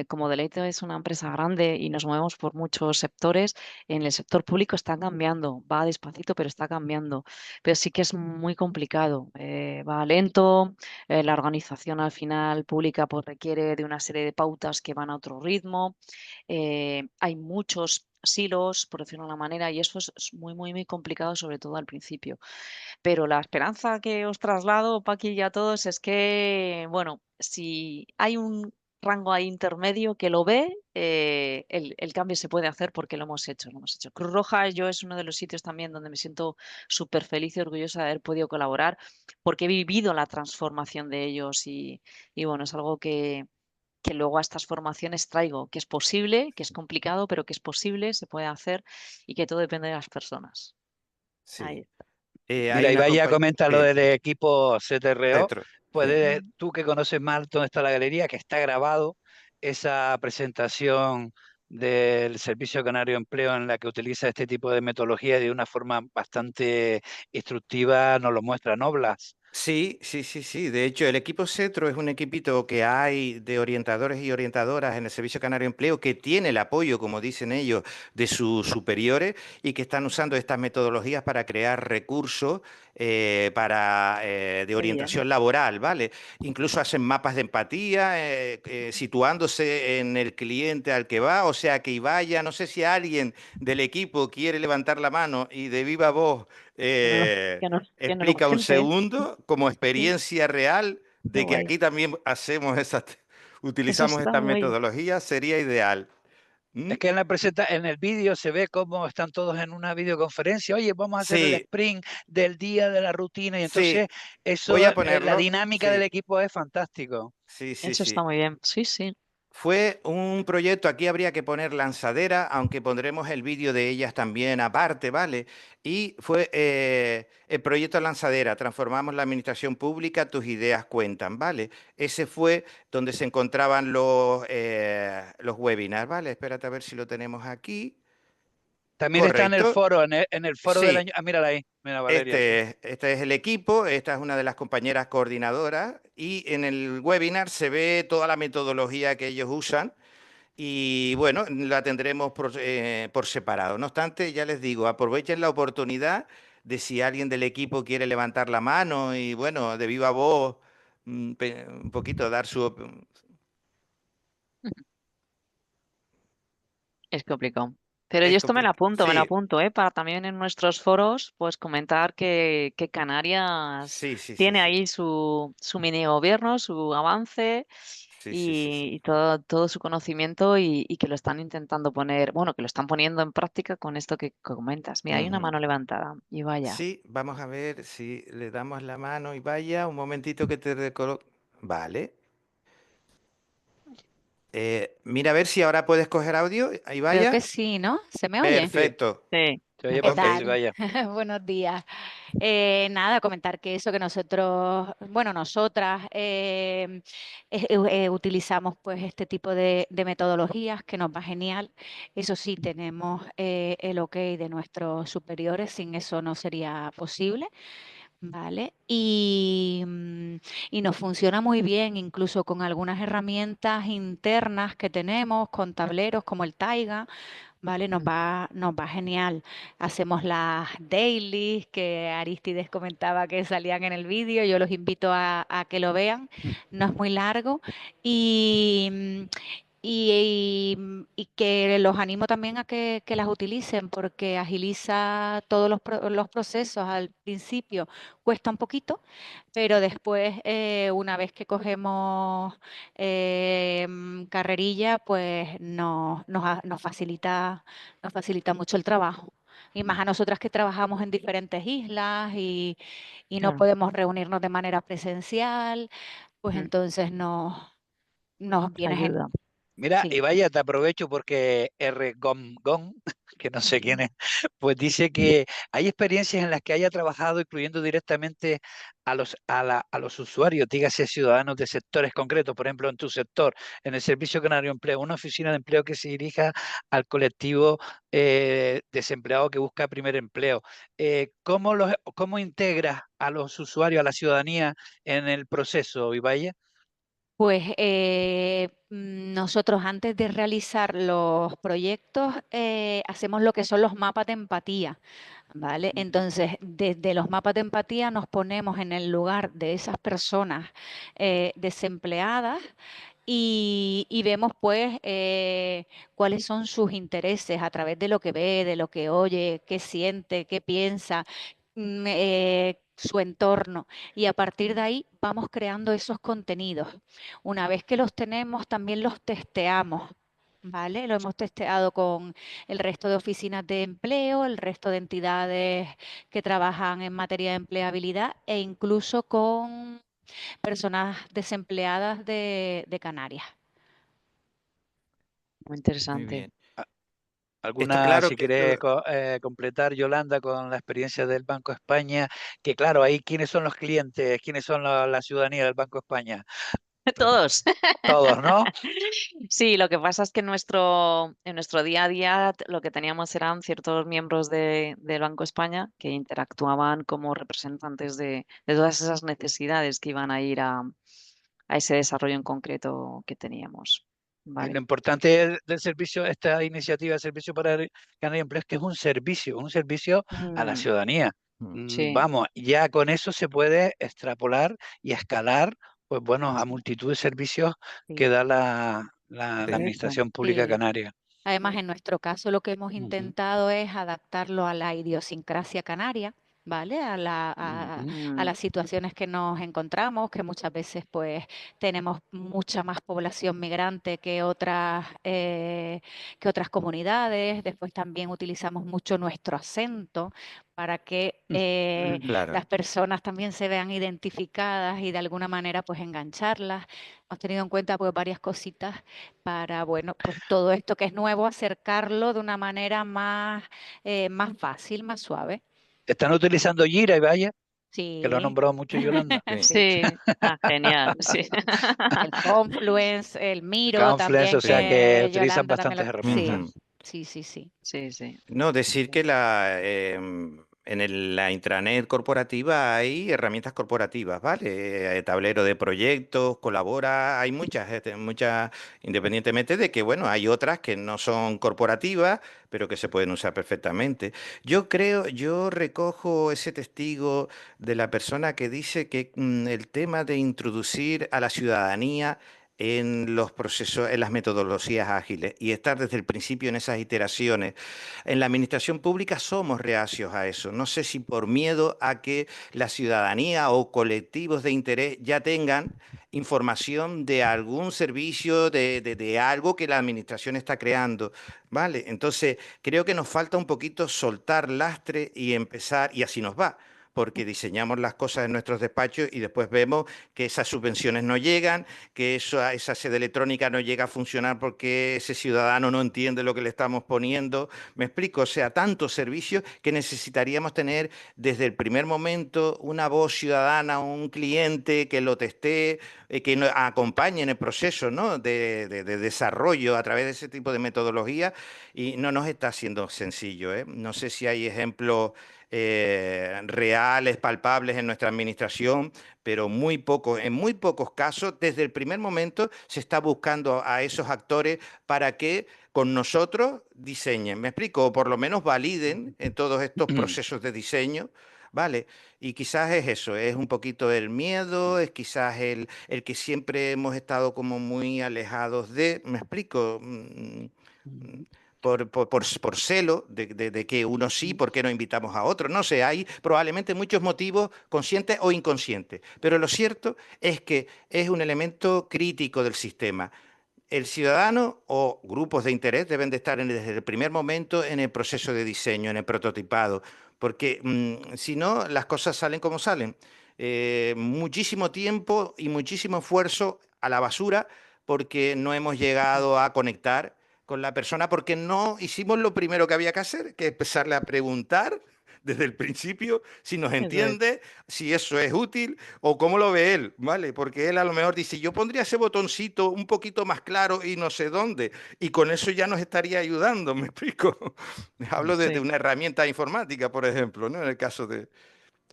como Deleite es una empresa grande y nos movemos por muchos sectores, en el sector público está cambiando, va despacito, pero está cambiando. Pero sí que es muy complicado, va lento, la organización al final pública pues, requiere de una serie de pautas que van a otro ritmo, hay muchos silos, por decirlo de una manera, y eso es muy, muy, muy complicado, sobre todo al principio. Pero la esperanza que os traslado, Paqui, y a todos, es que, bueno, si hay un rango ahí intermedio que lo ve, el cambio se puede hacer porque lo hemos hecho, lo hemos hecho. Cruz Roja, yo es uno de los sitios también donde me siento súper feliz y orgullosa de haber podido colaborar, porque he vivido la transformación de ellos y bueno, es algo que luego a estas formaciones traigo, que es posible, que es complicado, pero que es posible, se puede hacer y que todo depende de las personas. Ahí Sí. está. Hay Mira, y una vaya a compañía... comentar lo del equipo CTRO. Sí. Puedes, tú que conoces más dónde está la galería, que está grabado esa presentación del Servicio Canario de Empleo en la que utiliza este tipo de metodología y de una forma bastante instructiva, nos lo muestra, ¿no, Blas? Sí, sí, sí, sí. De hecho, el equipo CETRO es un equipito que hay de orientadores y orientadoras en el Servicio Canario de Empleo que tiene el apoyo, como dicen ellos, de sus superiores y que están usando estas metodologías para crear recursos de Qué bien. orientación laboral, ¿vale? Incluso hacen mapas de empatía, situándose en el cliente al que va, o sea, que vaya, no sé si alguien del equipo quiere levantar la mano y de viva voz Que no, eh, que no lo explica un cuente. segundo como Sí, experiencia real qué de que guay. aquí también Eso utilizamos está estas muy... metodologías, sería ideal. ¿Mm? Es que en el vídeo se ve cómo están todos en una videoconferencia. Oye, vamos a hacer el Sí, sprint del día de la rutina. Y sí, entonces voy eso, a la ponerlo. dinámica del Sí, equipo es fantástico. sí, sí, Eso está sí. muy bien. Sí, sí. Fue un proyecto, aquí habría que poner lanzadera, aunque pondremos el vídeo de ellas también aparte, ¿vale? Y fue el proyecto lanzadera, transformamos la administración pública, tus ideas cuentan, ¿vale? Ese fue donde se encontraban los webinars, ¿vale? Espérate a ver si lo tenemos aquí. También está en el Correcto, foro, en el foro del sí. año. Ah, mírala ahí, mira Valeria, sí. Este es el equipo, esta es una de las compañeras coordinadoras y en el webinar se ve toda la metodología que ellos usan y bueno, la tendremos por separado. No obstante, ya les digo, aprovechen la oportunidad de si alguien del equipo quiere levantar la mano y bueno, de viva voz, un poquito dar Es complicado. Pero yo Es esto complicado. me lo Sí, apunto, ¿eh? Para también en nuestros foros, pues comentar que Canarias sí, sí, sí, tiene sí. ahí su mini gobierno, su avance Sí, sí, sí, sí. y todo su conocimiento y que lo están intentando poner, bueno, que lo están poniendo en práctica con esto que comentas. Mira, hay una Ujú. mano levantada y vaya. Sí, vamos a ver si le damos la mano y vaya, un momentito que te recoloco. Vale. Mira a ver si ahora puedes coger audio. Ahí Creo que vaya. sí, ¿no? ¿Se me oye? Sí, Perfecto. Sí, se oye ¿Qué Ok. perfecto, tal? vaya. Buenos días. Nada, comentar que eso que nosotros, bueno, nosotras utilizamos pues este tipo de metodologías que nos va genial. Eso sí, tenemos el ok de nuestros superiores, sin eso no sería posible. ¿Vale? Y nos funciona muy bien, incluso con algunas herramientas internas que tenemos, con tableros como el Taiga, ¿vale? Nos va genial. Hacemos las dailies que Aristides comentaba que salían en el vídeo, yo los invito a que lo vean, no es muy largo y, y que los animo también a que las utilicen porque agiliza todos los procesos. Al principio cuesta un poquito, pero después, una vez que cogemos carrerilla, pues nos facilita mucho el trabajo. Y más a nosotras que trabajamos en diferentes islas y no claro. podemos reunirnos de manera presencial, pues Mm, entonces nos nos viene genial. ayuda. Mira, y Sí. vaya, te aprovecho porque R. Gom, que no sé quién es, pues dice que hay experiencias en las que haya trabajado incluyendo directamente a los usuarios, dígase ciudadanos de sectores concretos, por ejemplo, en tu sector, en el Servicio Canario de Empleo, una oficina de empleo que se dirija al colectivo desempleado que busca primer empleo. ¿Cómo integras a los usuarios, a la ciudadanía en el proceso, Ibaye? Pues nosotros antes de realizar los proyectos hacemos lo que son los mapas de empatía, ¿vale? Entonces, desde los mapas de empatía nos ponemos en el lugar de esas personas desempleadas y vemos pues cuáles son sus intereses a través de lo que ve, de lo que oye, qué siente, qué piensa, su entorno. Y a partir de ahí vamos creando esos contenidos. Una vez que los tenemos, también los testeamos. ¿Vale? Lo hemos testeado con el resto de oficinas de empleo, el resto de entidades que trabajan en materia de empleabilidad e incluso con personas desempleadas de Canarias. Muy Muy interesante. bien. Está ¿Alguna, claro si que quiere completar, Yolanda, con la experiencia del Banco de España? Que claro, ahí quiénes son los clientes, quiénes son la ciudadanía del Banco de España. Todos. Todos, ¿no? Sí, lo que pasa es que en nuestro día a día lo que teníamos eran ciertos miembros del Banco España que interactuaban como representantes de todas esas necesidades que iban a ir a ese desarrollo en concreto que teníamos. Y lo ¿Vale? importante del servicio, esta iniciativa de Servicio para el Canario de Empleo, es que es un servicio a la Mm, ciudadanía. sí, Vamos, ya con eso se puede extrapolar y escalar, pues bueno, a multitud de servicios que sí, da la correcto. Administración Pública Sí. Canaria. Además, en nuestro caso, lo que hemos Ujú, intentado es adaptarlo a la idiosincrasia canaria, ¿vale? ujú. A Mm, las situaciones que nos encontramos, que muchas veces pues tenemos mucha más población migrante que otras comunidades. Después también utilizamos mucho nuestro acento para que claro. las personas también se vean identificadas y de alguna manera pues engancharlas. Hemos tenido en cuenta pues varias cositas para, bueno, pues todo esto que es nuevo, acercarlo de una manera más fácil, más suave. Están utilizando Jira y vaya, que lo ha Sí, nombrado mucho Yolanda. Sí, sí. sí, genial, sí. El Confluence, el Miro Confluence, o también, sea sí. que que utilizan Yolanda también lo... bastantes herramientas. Sí, Ujú. sí, sí, sí. Sí, sí. No, decir que la intranet corporativa hay herramientas corporativas, ¿vale? Tablero de proyectos, colabora, hay muchas, independientemente de que, bueno, hay otras que no son corporativas, pero que se pueden usar perfectamente. Yo recojo ese testigo de la persona que dice que el tema de introducir a la ciudadanía en los procesos, en las metodologías ágiles y estar desde el principio en esas iteraciones. En la administración pública somos reacios a eso. No sé si por miedo a que la ciudadanía o colectivos de interés ya tengan información de algún servicio, de algo que la administración está creando, ¿vale? Entonces, creo que nos falta un poquito soltar lastre y empezar, y así nos va, porque diseñamos las cosas en nuestros despachos y después vemos que esas subvenciones no llegan, que esa sede electrónica no llega a funcionar porque ese ciudadano no entiende lo que le estamos poniendo. Me explico, o sea, tantos servicios que necesitaríamos tener desde el primer momento una voz ciudadana, un cliente que lo testee, que nos acompañe en el proceso, ¿no? de desarrollo a través de ese tipo de metodología y no nos está siendo sencillo, ¿eh? No sé si hay ejemplos reales, palpables en nuestra administración, pero muy pocos, en muy pocos casos, desde el primer momento se está buscando a esos actores para que con nosotros diseñen, ¿me explico? O por lo menos validen en todos estos procesos de diseño, ¿vale? Y quizás es eso, es un poquito el miedo, es quizás el que siempre hemos estado como muy alejados de, ¿me explico? Por celo de que uno sí, ¿por qué no invitamos a otro? No sé, hay probablemente muchos motivos conscientes o inconscientes, pero lo cierto es que es un elemento crítico del sistema. El ciudadano o grupos de interés deben de estar desde el primer momento en el proceso de diseño, en el prototipado, porque si no, las cosas salen como salen. Muchísimo tiempo y muchísimo esfuerzo a la basura porque no hemos llegado a conectar con la persona porque no hicimos lo primero que había que hacer, que es empezarle a preguntar desde el principio si nos Eso es. entiende, si eso es útil o cómo lo ve él, ¿vale? Porque él a lo mejor dice, yo pondría ese botoncito un poquito más claro y no sé dónde, y con eso ya nos estaría ayudando, ¿me explico? Hablo de Sí. una herramienta informática, por ejemplo, ¿no? En el caso de...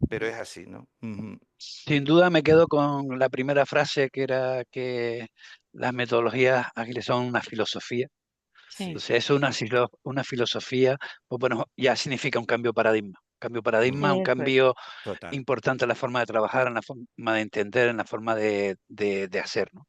Pero es así, ¿no? Ujú. Sin duda me quedo con la primera frase, que era que las metodologías ágiles son una filosofía. Sí. Sí, Entonces, eso es una filosofía, pues bueno, ya significa un cambio de paradigma. Cambio de paradigma, un Eso es. cambio total. importante en la forma de trabajar, en la forma de entender, en la forma de hacer, ¿no?